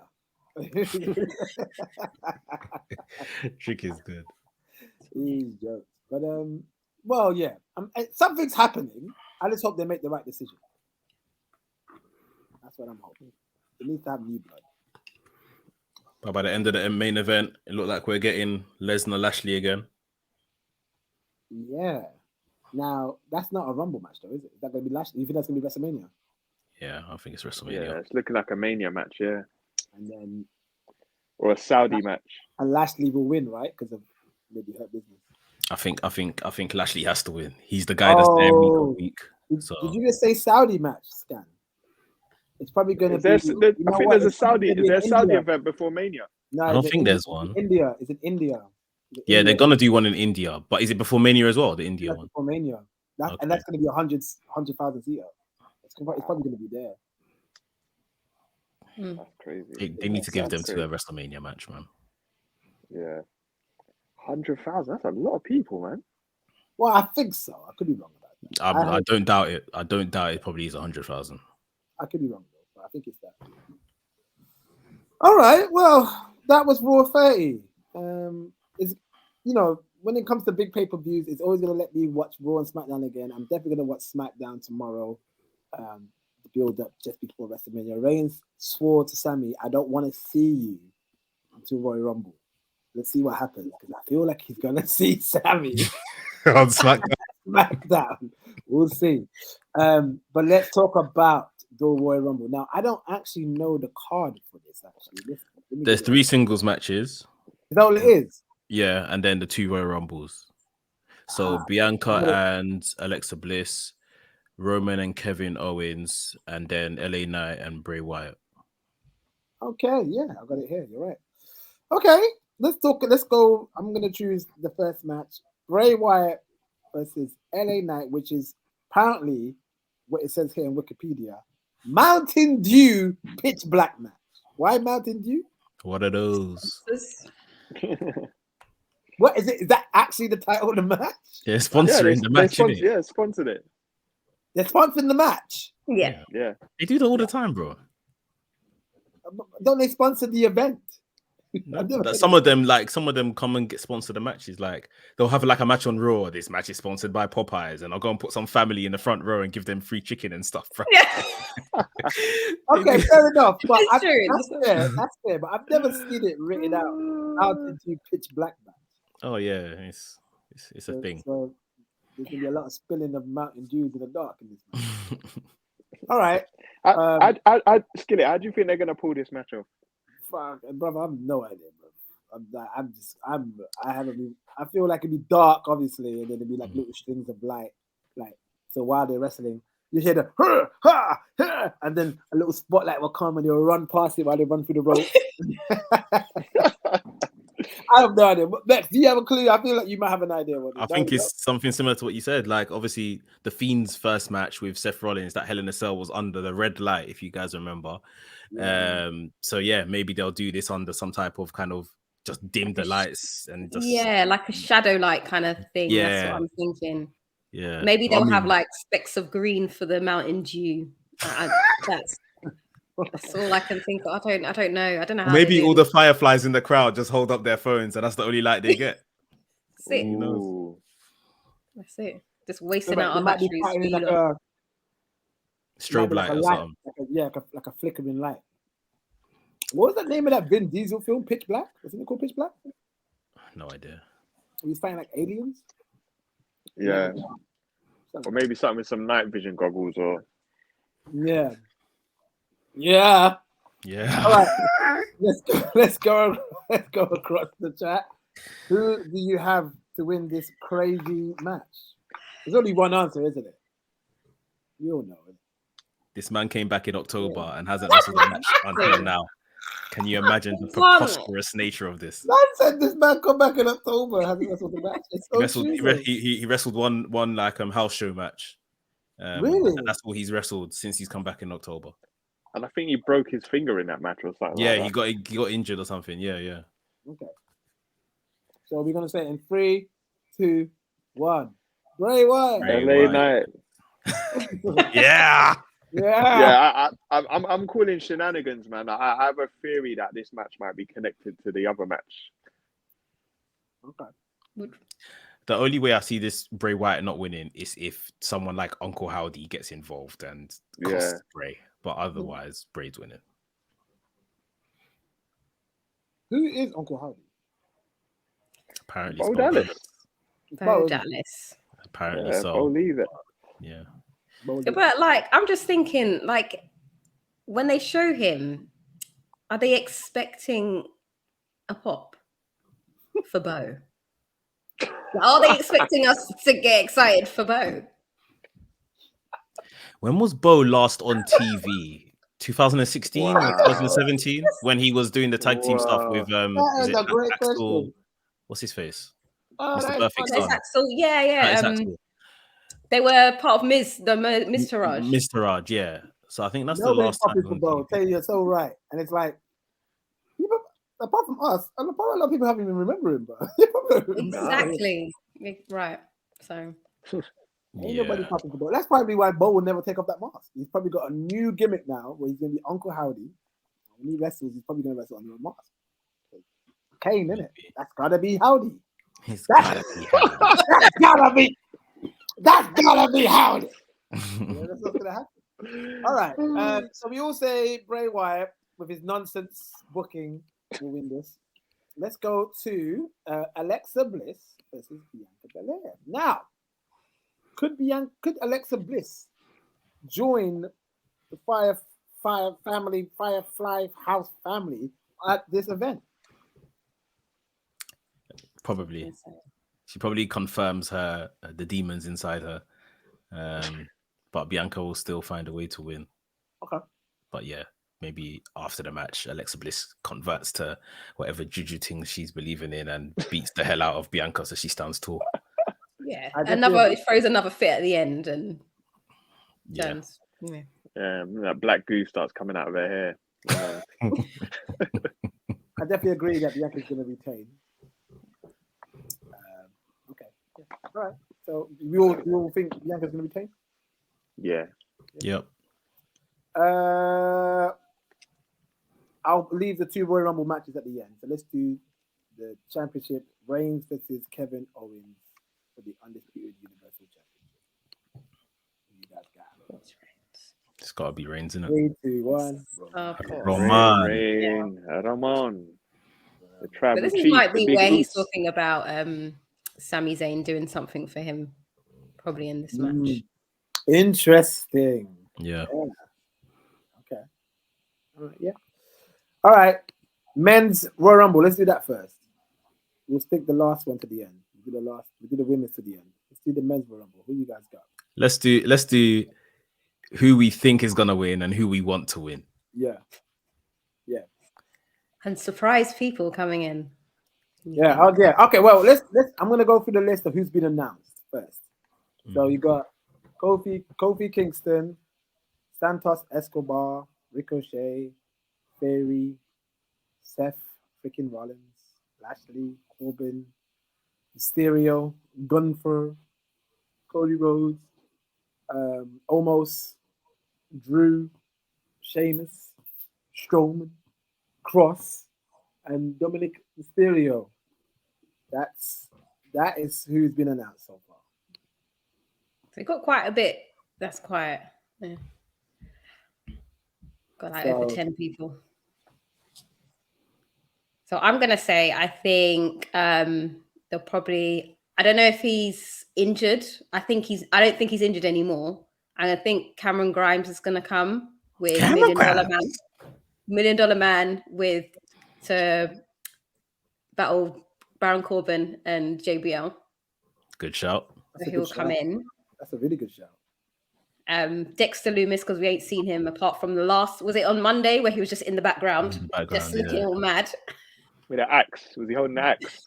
Trick is good. He's jokes. But well, yeah. Something's happening. I just hope they make the right decision. That's what I'm hoping. They need to have new blood. But by the end of the main event, it looked like we're getting Lesnar Lashley again. Yeah. Now, that's not a Rumble match, though, is it? Is that going to be Lashley? You think that's going to be WrestleMania? Yeah, I think it's WrestleMania. Yeah, it's looking like a Mania match, yeah. And then... Or a Saudi match. And Lashley will win, right? Because of maybe her business. I think Lashley has to win. He's the guy that's there week on week. Did you just say Saudi match, Scan? It's probably going to be... I think there's a Saudi... Is there a Saudi event before Mania? No, I don't think there's one. India. Is it India? Yeah, they're going to do one in India. But is it before Mania as well, the India one? Before Mania. And that's going to be 100,000 seater. It's probably going to be there. That's crazy. They need to give them to a WrestleMania match, man. Yeah. 100,000? That's a lot of people, man. Well, I think so. I could be wrong about that. I don't doubt it. I don't doubt it probably is 100,000. I could be wrong, though, but I think it's that. All right. Well, that was Raw 30. When it comes to big pay-per-views, it's always going to let me watch Raw and SmackDown again. I'm definitely going to watch SmackDown tomorrow. The build up just before WrestleMania. Reigns swore to Sammy, I don't want to see you until Royal Rumble. Let's see what happens, because I feel like he's going to see Sammy on SmackDown. SmackDown. We'll see. But let's talk about the Royal Rumble. Now, I don't actually know the card for this, actually. There's 3 singles matches. Is that all it is? Yeah, and then the 2 Royal Rumbles. So Bianca and Alexa Bliss, Roman and Kevin Owens, and then LA Knight and Bray Wyatt. Okay, yeah, I got it here. You're right. Okay, let's talk. Let's go. I'm gonna choose the first match: Bray Wyatt versus LA Knight, which is apparently what it says here in Wikipedia: Mountain Dew pitch black match. Why Mountain Dew? What are those? What is it? Is that actually the title of the match? They're sponsoring the match, innit? Yeah, sponsored it. They're sponsoring the match. Yeah. They do that all the time, bro. Don't they sponsor the event? Some of them come and get sponsored the matches. Like they'll have like a match on Raw. This match is sponsored by Popeyes, and I'll go and put some family in the front row and give them free chicken and stuff. Bro. Yeah. Okay, fair enough. But It's true. That's fair. But I've never seen it written out. How did you pitch black match? Oh yeah, it's a thing. So there's gonna be a lot of spilling of Mountain Dew in the dark in this match. All right. Skillet, how do you think they're gonna pull this match off? Fuck, brother, I have no idea, bro. I feel like it'd be dark, obviously, and then it'd be like little strings of light. Like, so while they're wrestling, you hear the ha, ha, ha, and then a little spotlight will come and they'll run past it while they run through the rope. I have no idea. Bex, do you have a clue? I feel like you might have an idea. I think it's something similar to what you said. Like, obviously, the Fiend's first match with Seth Rollins, that Hell in a Cell, was under the red light, if you guys remember. Yeah. So yeah, maybe they'll do this under some type of kind of just dim the lights and just like a shadow light kind of thing. Yeah. That's what I'm thinking. Yeah, maybe they'll have like specks of green for the Mountain Dew. That's all I can think of. I don't know. I don't know how. Maybe all the fireflies in the crowd just hold up their phones, and that's the only light they get. That's it. Who knows? That's it. Just wasting out our batteries. Strobe light or something. Like a flickering light. What was the name of that Vin Diesel film? Pitch Black? Wasn't it called Pitch Black? No idea. He was fighting like aliens? Yeah. Or maybe something with some night vision goggles or... Yeah. All right. Let's go across the chat. Who do you have to win this crazy match? There's only one answer, isn't it? You all know it. This man came back in October and hasn't wrestled a match until now. Can you imagine the preposterous nature of this? Man said this man come back in October and hasn't wrestled a match. He wrestled one like house show match. Really? And that's all he's wrestled since he's come back in October. And I think he broke his finger in that match or something. Yeah, like that. he got injured or something. Yeah. Okay. So we're gonna say it in 3, 2, 1. Bray Wyatt. LA Knight. Yeah. I'm calling shenanigans, man. I have a theory that this match might be connected to the other match. Okay. The only way I see this Bray Wyatt not winning is if someone like Uncle Howdy gets involved and costs Bray. But otherwise, Bray's winning. Who is Uncle Howdy? Apparently, Bo Dallas. Bo Dallas. Apparently so. Believe it. Yeah. But like, I'm just thinking, like, when they show him, are they expecting a pop for Bo? Are they expecting us to get excited for Bo? When was Bo last on TV? 2016 or 2017? When he was doing the tag team stuff with that is a great question. What's his face? Mr. Perfect Son. Axel. Yeah. They were part of Mr. Raj. Mr. Raj, yeah. So I think that's the last time. For Bo. Tell you, you're so right. And it's like, people, apart from us, and probably a lot of people haven't even remember him, but exactly. Right. So ain't nobody popping for Bo. That's probably why Bo will never take off that mask. He's probably got a new gimmick now where he's gonna be Uncle Howdy. When he wrestles, he's probably gonna wrestle under a mask. Kane, innit? That's gotta be Howdy. That's gotta be Howdy. That's gotta be Howdy. That's what's gonna happen. All right. So we all say Bray Wyatt with his nonsense booking will win this. Let's go to Alexa Bliss versus Bianca Belair. Now, could Alexa Bliss join the Firefly House family at this event? Probably. She probably confirms her the demons inside her. But Bianca will still find a way to win. Okay. But yeah, maybe after the match, Alexa Bliss converts to whatever juju thing she's believing in and beats the hell out of Bianca so she stands tall. Yeah, I just throws another fit at the end and Yeah. turns. Yeah. That black goo starts coming out of her hair. I definitely agree that Bianca's going to retain. Okay. Yeah. All right. So we all think Bianca's going to retain? Yeah. Yep. I'll leave the 2 Royal Rumble matches at the end. So let's do the championship: Reigns versus Kevin Owens for the undisputed Universal Championship. You guys got it. It's got to be Reigns, isn't it? 3, 2, 1. Of course. Ramon. The But tribal this chief. might be the big where he's Uce. talking about Sami Zayn doing something for him, probably in this match. Interesting. Yeah. Okay. All right. Yeah. All right. Men's Royal Rumble. Let's do that first. We'll stick the last one to the end. We do the women's to the end. Let's do the men's Royal Rumble. Who you guys got? Let's do who we think is gonna win and who we want to win. Yeah. Yeah. And surprise people coming in. Yeah. Okay. Okay. Well, let's. I'm gonna go through the list of who's been announced first. So you got Kofi Kingston, Santos Escobar, Ricochet, Theory, Seth freaking Rollins, Lashley, Corbin, Mysterio, Gunther, Cody Rhodes, Omos, Drew, Sheamus, Strowman, Cross, and Dominic Mysterio. That is who's been announced so far. So we got quite a bit. That's quite. Yeah. Got like over 10 people. So I'm gonna say I think they'll probably. I don't know if he's injured. I don't think he's injured anymore. And I think Cameron Grimes is gonna come with $1 million man to battle Baron Corbin and JBL. Good shout. So he'll come in. That's a really good shout. Dexter Lumis, because we ain't seen him apart from the last. Was it on Monday where he was just in the background, just looking all mad with an axe? Was he holding the axe?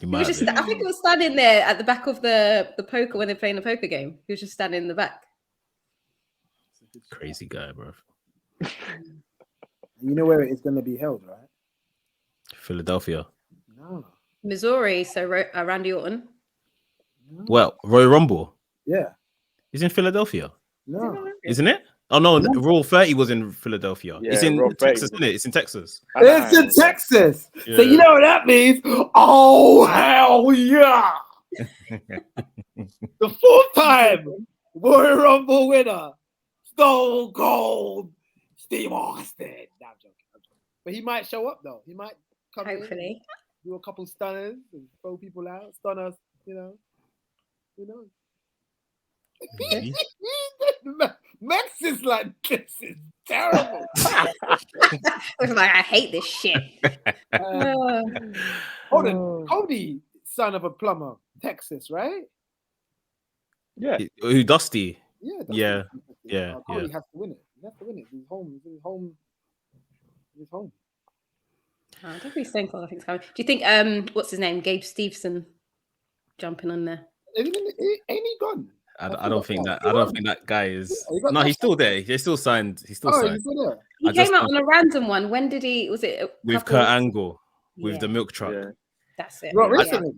He was just. I think he was standing there at the back of the poker when they're playing the poker game. He was just standing in the back. Crazy guy, bro. You know where it is going to be held, right? Philadelphia. No. Missouri. So Randy Orton. No. Well, Royal Rumble. Yeah. He's in Philadelphia. No. Isn't it? Oh no, Raw 30 was in Philadelphia. Yeah, it's in Texas, isn't it? It's in Texas. It's in Texas. Yeah. So you know what that means? Oh hell yeah! The 4th time Royal Rumble winner, Stone Cold Steve Austin. No, I'm joking. But he might show up though. He might come Hopefully. in, do a couple stunners and throw people out, stun us. You know, who knows? Max is like, this is terrible. Like, I hate this shit. Hold on, Cody, son of a plumber, Texas, right? Yeah. Who, Dusty? Yeah. Yeah. Cody has to win it. He has to win it. He's home. I don't think Stone Cold, I think it's coming. Do you think what's his name? Gabe Stevenson jumping on there? Ain't he gone? I don't think that guy is. No, he's still there. He's still signed. He's still signed. He's still there. He came out on a random one. When did he? Was it with Kurt Angle with the milk truck? Yeah. That's it. Not recently.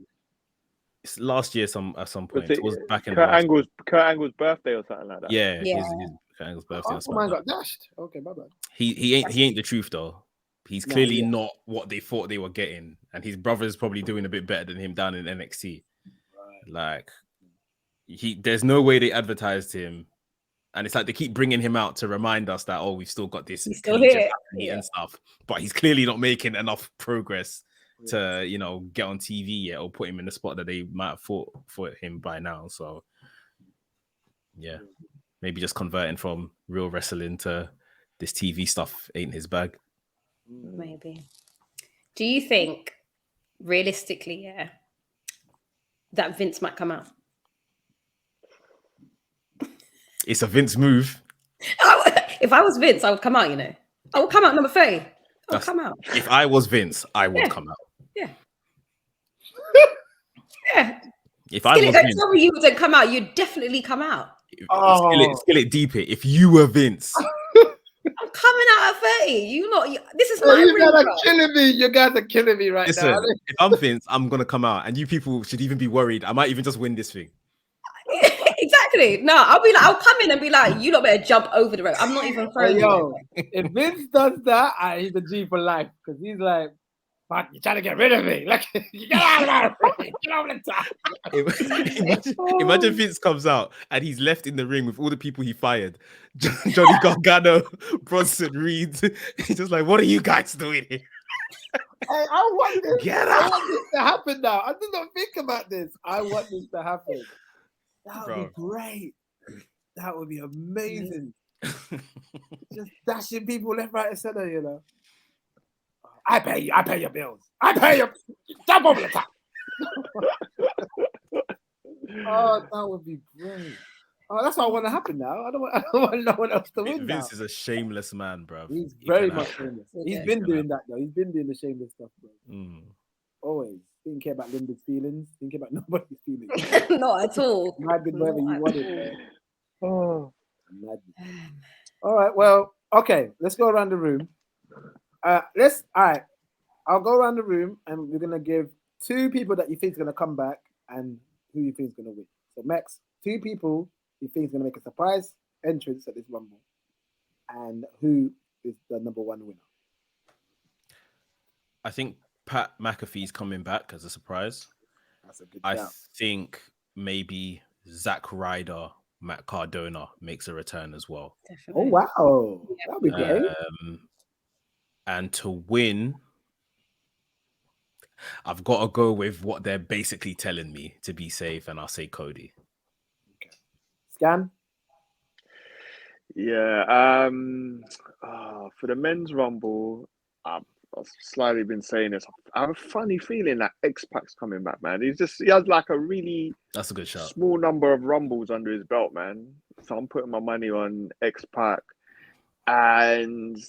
It's last year at some point. It was back in Kurt Angle's birthday or something like that. Yeah. Kurt Angle's birthday. Mine got dashed. Okay, my bad. He ain't the truth though. He's clearly not what they thought they were getting, and his brother's probably doing a bit better than him down in NXT. Right. Like there's no way they advertised him, and it's like they keep bringing him out to remind us that we've still got this. He's still here and stuff, but he's clearly not making enough progress to get on TV yet or put him in the spot that they might have thought for him by now. So yeah, maybe just converting from real wrestling to this TV stuff ain't his bag. Maybe. Do you think, realistically, that Vince might come out? It's a Vince move. If I was Vince, I would come out, you know. I would come out number 30. I would come out. If I was Vince, I would come out. Yeah. Yeah. If I Skillet, was don't Vince, tell me you wouldn't come out. You'd definitely come out. Skillet deep it. If you were Vince, I'm coming out at 30. This is my You ring, guys bro. are killing me. You guys are killing me right listen, now. if I'm Vince, I'm gonna come out, and you people should even be worried. I might even just win this thing. Exactly. No, I'll come in and be like, you lot better jump over the rope. I'm not even throwing you over. If Vince does that, he's a G for life because he's like, fuck, you're trying to get rid of me. Like, you get out of there. Get over the top. Imagine Vince comes out and he's left in the ring with all the people he fired. Johnny Gargano, Bronson Reed. He's just like, what are you guys doing here? Hey, I want this. Get I out. want this to happen now. I did not think about this. I want this to happen. That would be great. That would be amazing. Just dashing people left, right, and center, you know. I pay you. I pay your bills. I pay you. Jump over the top. Oh, that would be great. Oh, that's what I want to happen now. I don't want no one else to win. Vince now. is a shameless man, bro. He's very much shameless. He's been doing that though. He's been doing the shameless stuff, bro. Always didn't care about Linda's feelings. Didn't care about nobody's feelings. Not at all. You did whatever you wanted, man. Oh, madness. All right. Well, okay. Let's go around the room. All right. I'll go around the room and we're gonna give 2 people that you think is gonna come back and who you think is gonna win. So Max, 2 people you think is gonna make a surprise entrance at this Rumble, and who is the number 1 winner? I think Pat McAfee's coming back as a surprise. That's a good I shout. think maybe Zack Ryder, Matt Cardona makes a return as well. Definitely. Oh wow, that'd be great. And to win, I've got to go with what they're basically telling me to be safe, and I'll say Cody. Okay. Scan? Yeah. For the men's Rumble, I've slightly been saying this. I have a funny feeling that X-Pac's coming back, man. He has like a really That's a good shot. Small number of Rumbles under his belt, man. So I'm putting my money on X-Pac, and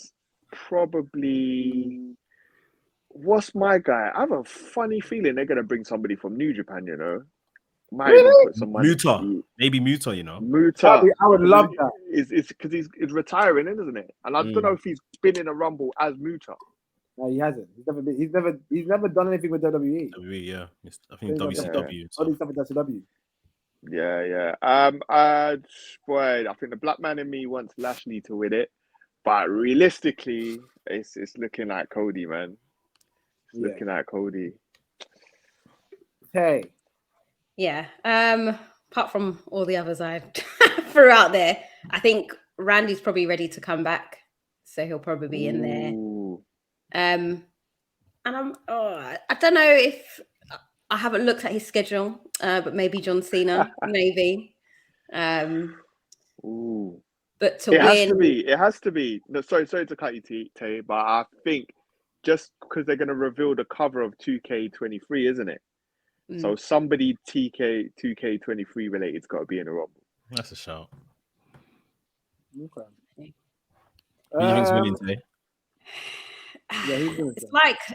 probably what's my guy? I have a funny feeling they're gonna bring somebody from New Japan, you know. Might even put some money. Maybe Muta, you know. Muta. I would love that. It's because he's retiring, isn't it? And I don't know if he's been in a Rumble as Muta. No, he hasn't. He's never done anything with WWE. WWE, yeah. I think WCW. Only stuff with WCW. Yeah. Boy, I think the black man in me wants Lashley to win it, but realistically, it's looking like Cody, man. Looking at Cody. Hey. Yeah. Apart from all the others I threw out there, I think Randy's probably ready to come back, so he'll probably be in there. And I don't know if I haven't looked at his schedule, but maybe John Cena, maybe. But to win, it has to be. No, sorry to cut you, Tay, but I think just because they're going to reveal the cover of 2K23, isn't it? So somebody 2K23 related's got to be in a Rumble. That's a shout. Okay. Who do you think's winning today? Yeah,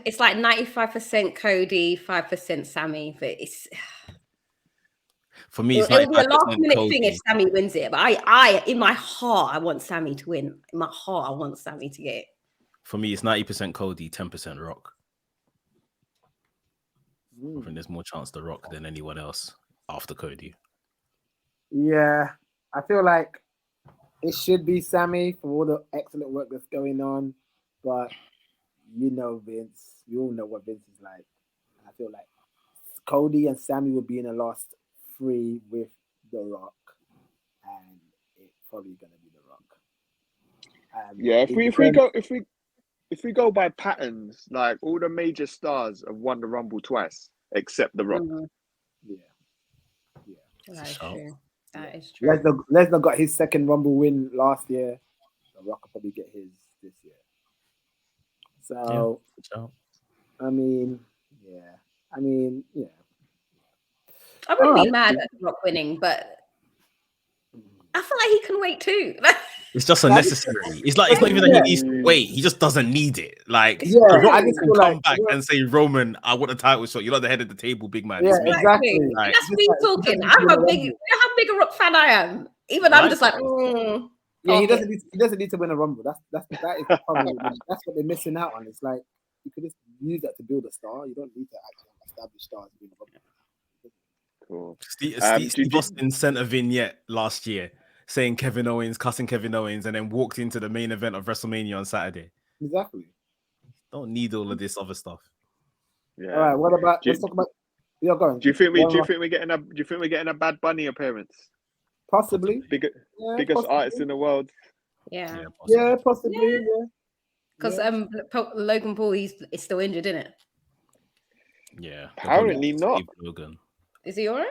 it's like 95% Cody, 5% Sammy, but it's for me. It'll be a last minute thing if Sammy wins it. But I in my heart, I want Sammy to win. In my heart, I want Sammy to get it. For me, it's 90% Cody, 10% Rock. I think there's more chance to Rock than anyone else after Cody. Yeah, I feel like it should be Sammy for all the excellent work that's going on, but you know Vince. You all know what Vince is like. I feel like Cody and Sammy will be in the last 3 with The Rock, and it's probably gonna be The Rock. Yeah, if we go by patterns, like all the major stars have won the Rumble twice, except The Rock. Yeah. That is true. That is true. Lesnar got his second Rumble win last year. The Rock will probably get his this year. So, yeah. I wouldn't be Alright. mad at Rock winning, but I feel like he can wait too. It's just unnecessary. It's like it's not even that he needs to wait. He just doesn't need it. Like Yeah, The Rock I just can feel come like- back and say, "Roman, I want a title shot. You're not the head of the table, big man." Yeah, It's me." exactly. And Like, that's me Just like- talking. just I'm like how big. You know how big a Rock fan I am. Even I'm just like, Yeah, he okay. doesn't need to win a rumble. That is the problem. That's what they're missing out on. It's like you could just use that to build a star. You don't need to actually establish stars to win a rumble. Cool. Steve Austin sent a vignette last year saying cussing Kevin Owens, and then walked into the main event of WrestleMania on Saturday. Exactly. Don't need all of this other stuff. Yeah. All right. What about? Do you- Let's talk about. Yeah, go on. Do you think we're getting a Bad Bunny appearance? Possibly. Biggest possibly. artist in the world. Yeah, Yeah, possibly. Yeah. because Logan Paul is still injured, isn't it? Yeah. Apparently not. Steve Logan. Is he all right?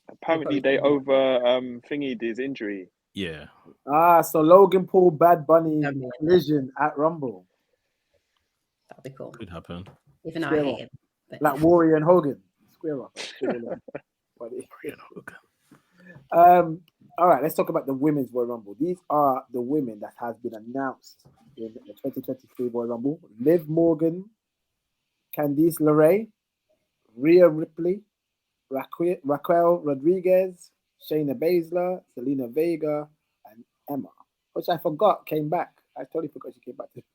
Apparently they over thingied his injury. Yeah. So Logan Paul, Bad Bunny That'd be nice. collision at Rumble, That'd be cool. Could happen. Even though I Square hate off. him. But like Warrior and Hogan. Square up. Buddy. All right, let's talk about the women's Royal Rumble. These are the women that has been announced in the 2023 Royal Rumble. Liv Morgan, Candice LeRae, Rhea Ripley, Raquel Rodriguez, Shayna Baszler, Selena Vega, and Emma, which I forgot came back. I totally forgot she came back. I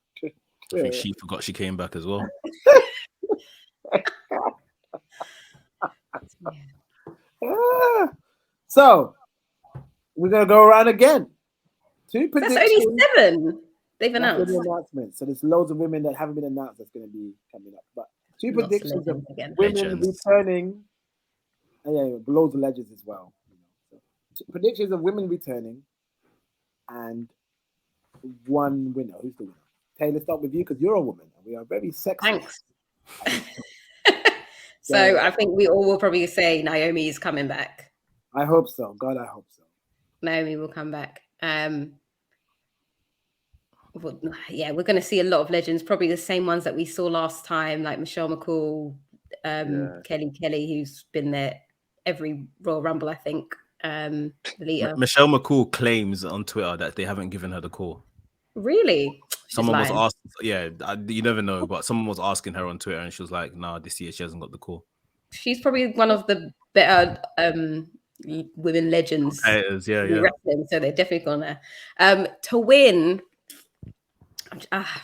think she forgot she came back as well. So we're gonna go around again. Two that's predictions. only 7 they've That's announced. the announcement. So there's loads of women that haven't been announced that's going to be coming up. But two Lots of predictions of legends again. women Legends. returning. Yeah, loads of legends as well. So, predictions of women returning and one winner. Who's the winner? Taylor, start with you because you're a woman and we are very sexy. Thanks. So I think we all will probably say Naomi is coming back. I hope so. God, I hope so. Naomi will come back. Well, yeah, we're going to see a lot of legends, probably the same ones that we saw last time, like Michelle McCool, Kelly, who's been there every Royal Rumble, I think. The leader. Michelle McCool claims on Twitter that they haven't given her the call. Really? Someone was asked, you never know, but someone was asking her on Twitter and she was like, "Nah, this year she hasn't got the call." She's probably one of the better women legends. Yeah. Wrestling, so they're definitely gonna to win.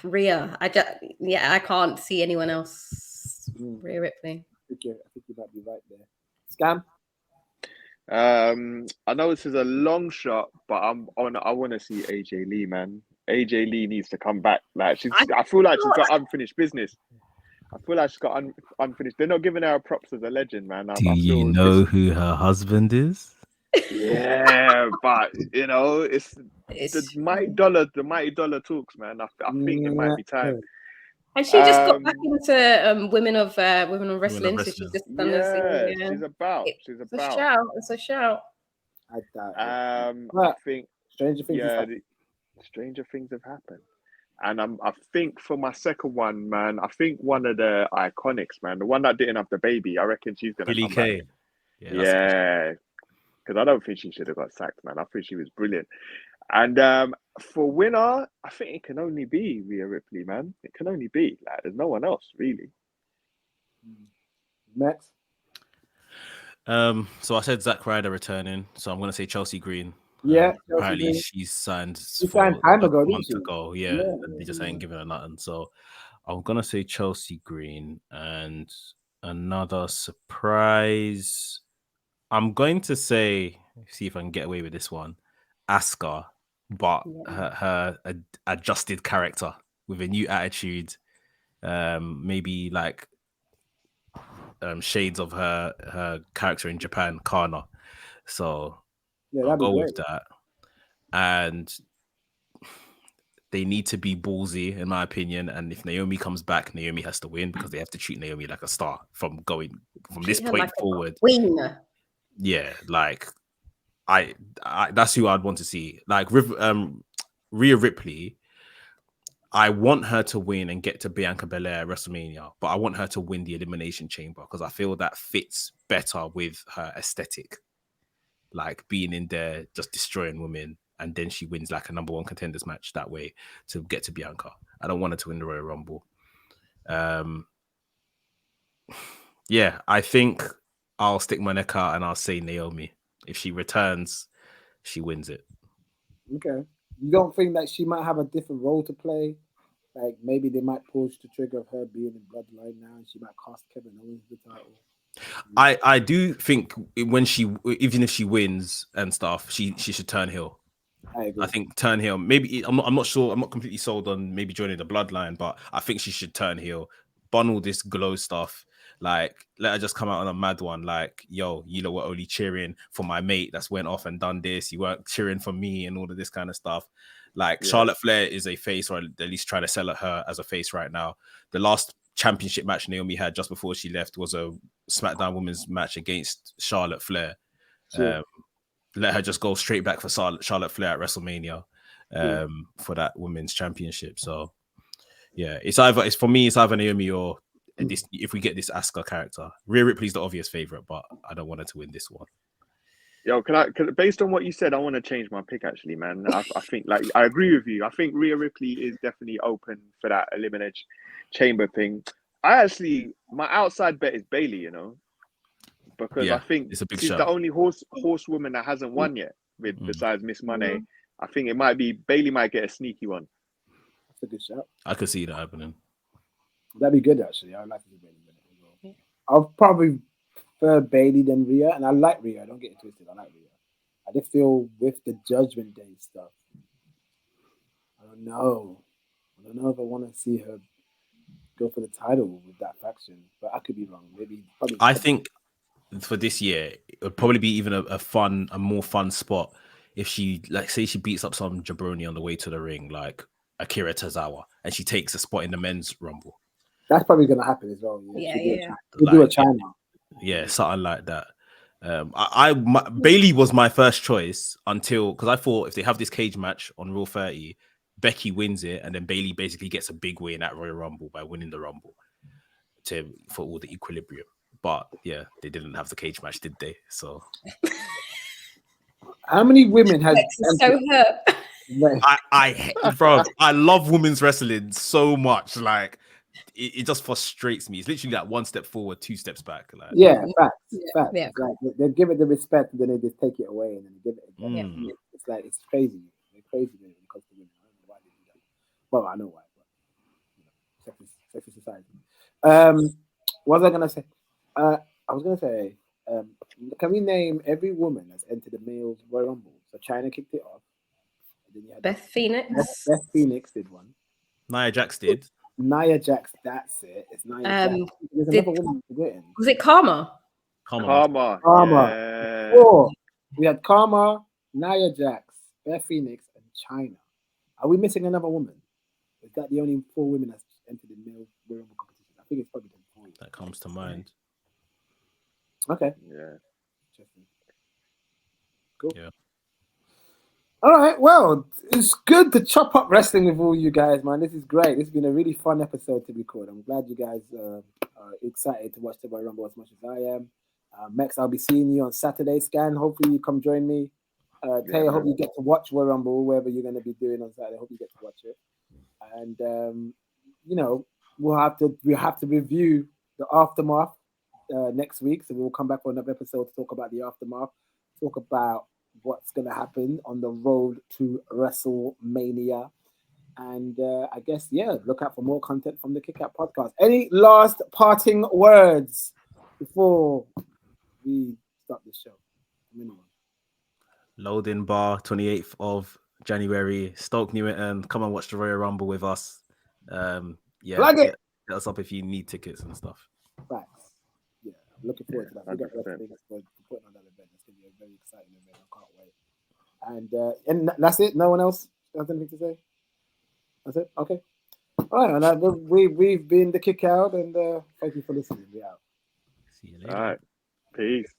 Rhea. I can't see anyone else. Rhea Ripley. I think you might be right there. Scam. I know this is a long shot, but I want to see AJ Lee, man. AJ Lee needs to come back. Like I feel like she's got unfinished business. I feel like she's got unfinished. They're not giving her props as a legend, man. Do you know who her husband is? Yeah, but it's the mighty dollar talks, man. I think it might be time. And she just got back into women of wrestling. So she's just done this thing. Yeah. She's about. It's a shout. I think stranger things. Stranger things have happened. And I think for my second one, man, I think one of the iconics, man, the one that didn't have the baby, I reckon she's gonna Billie come Kay. back. Yeah. Because I don't think she should have got sacked, man. I think she was brilliant. And for winner, I think it can only be Rhea Ripley, man. It can only be. Like, there's no one else, really. Next. So I said Zack Ryder returning. So I'm going to say Chelsea Green. Yeah. Apparently she's signed. She signed time ago, didn't she? Ago. Yeah. They just ain't giving her nothing. So I'm going to say Chelsea Green. And another surprise, I'm going to say, see if I can get away with this one, Asuka, but her adjusted character with a new attitude, maybe like shades of her character in Japan, Kana. So I'll go with that. And they need to be ballsy, in my opinion. And if Naomi comes back, Naomi has to win because they have to treat Naomi like a star from this point forward. Yeah, like I that's who I'd want to see. Like Rhea Ripley, I want her to win and get to Bianca Belair at WrestleMania, but I want her to win the Elimination Chamber because I feel that fits better with her aesthetic. Like being in there, just destroying women, and then she wins like a number one contenders match that way to get to Bianca. I don't want her to win the Royal Rumble. Yeah, I think I'll stick my neck out and I'll say Naomi. If she returns, she wins it. Okay. You don't think that she might have a different role to play? Like maybe they might push the trigger of her being in Bloodline now, and she might cost Kevin Owens the title. I do think when even if she wins and stuff, she should turn heel. I agree. I think turn heel. Maybe I'm not sure. I'm not completely sold on maybe joining the Bloodline, but I think she should turn heel. Bun all this glow stuff. Like let her just come out on a mad one. Like yo, you know, were only cheering for my mate that's went off and done this. You weren't cheering for me and all of this kind of stuff. Like Charlotte Flair is a face, or at least try to sell at her as a face right now. The last championship match Naomi had just before she left was a SmackDown Women's match against Charlotte Flair. Sure. Let her just go straight back for Charlotte Flair at WrestleMania for that women's championship. So yeah, it's for me, it's either Naomi or this. If we get this Asuka character, Rhea Ripley's the obvious favorite, but I don't want her to win this one. Yo, based on what you said, I want to change my pick actually, man. I think like I agree with you. I think Rhea Ripley is definitely open for that Elimination Chamber thing. My outside bet is Bailey, you know, because I think it's a big she's show. the only horsewoman that hasn't won yet besides Miss Money. I think it might be Bailey might get a sneaky one. That's a good shot. I could see that happening. That'd be good actually. I'd like to see Bailey win it as well. I'll probably prefer Bailey than Rhea, and I like Rhea. Don't get it twisted. I like Rhea. I just feel with the Judgment Day stuff, I don't know if I want to see her go for the title with that faction, but I could be wrong. I think for this year, it would probably be even a more fun spot if she, like, say she beats up some jabroni on the way to the ring, like Akira Tozawa, and she takes a spot in the men's rumble. That's probably going to happen as well. Yeah. We'll do a China. Yeah, something like that. Bailey was my first choice because I thought if they have this cage match on Raw 30, Becky wins it, and then Bailey basically gets a big win at Royal Rumble by winning the Rumble for all the equilibrium. But yeah, they didn't have the cage match, did they? So how many women had so hurt? I love women's wrestling so much. Like it just frustrates me. It's literally like one step forward, two steps back. Like facts. Yeah. Like, they give it the respect, and then they just take it away, and then they give it again. Yeah. It's like it's crazy. They're crazy when it comes to women. I don't know why they do that. Well, I know why, but sexist society. What was I gonna say? I was gonna say, can we name every woman that's entered the male Royal Rumble? So China kicked it off. And then you had Beth Phoenix. Beth Phoenix did one. Nia Jax did. Nia Jax, that's it. It's Nia Jax. There's another woman forgetting. Was it Karma? Karma. Yeah. Four. We had Karma, Nia Jax, Beth Phoenix, and China. Are we missing another woman? Is that the only 4 women that's entered the male Royal Rumble competition? I think it's probably them 4. That comes to mind. Okay. Yeah. Interesting. Cool. Yeah. All right. Well, it's good to chop up wrestling with all you guys, man. This is great. This has been a really fun episode to record. I'm glad you guys are excited to watch the Royal Rumble as much as I am. Max, I'll be seeing you on Saturday, Scan. Hopefully you come join me. Tay, I hope you get to watch Royal Rumble, wherever you're going to be doing on Saturday. I hope you get to watch it. And, we'll have to review the aftermath next week. So we'll come back for another episode to talk about the aftermath, talk about what's going to happen on the road to WrestleMania. And I guess, look out for more content from the Kickout podcast. Any last parting words before we start this show? Loading bar, 28th of January, Stoke Newington. Come and watch the Royal Rumble with us. Get us up if you need tickets and stuff. Facts. Yeah, I'm looking forward to that. We got putting on that event. It's going to be a very exciting event. I can't wait. And that's it. No one else has anything to say. That's it. Okay. All right. And we've been the Kick Out, and thank you for listening. We out. See you later. All right. Peace.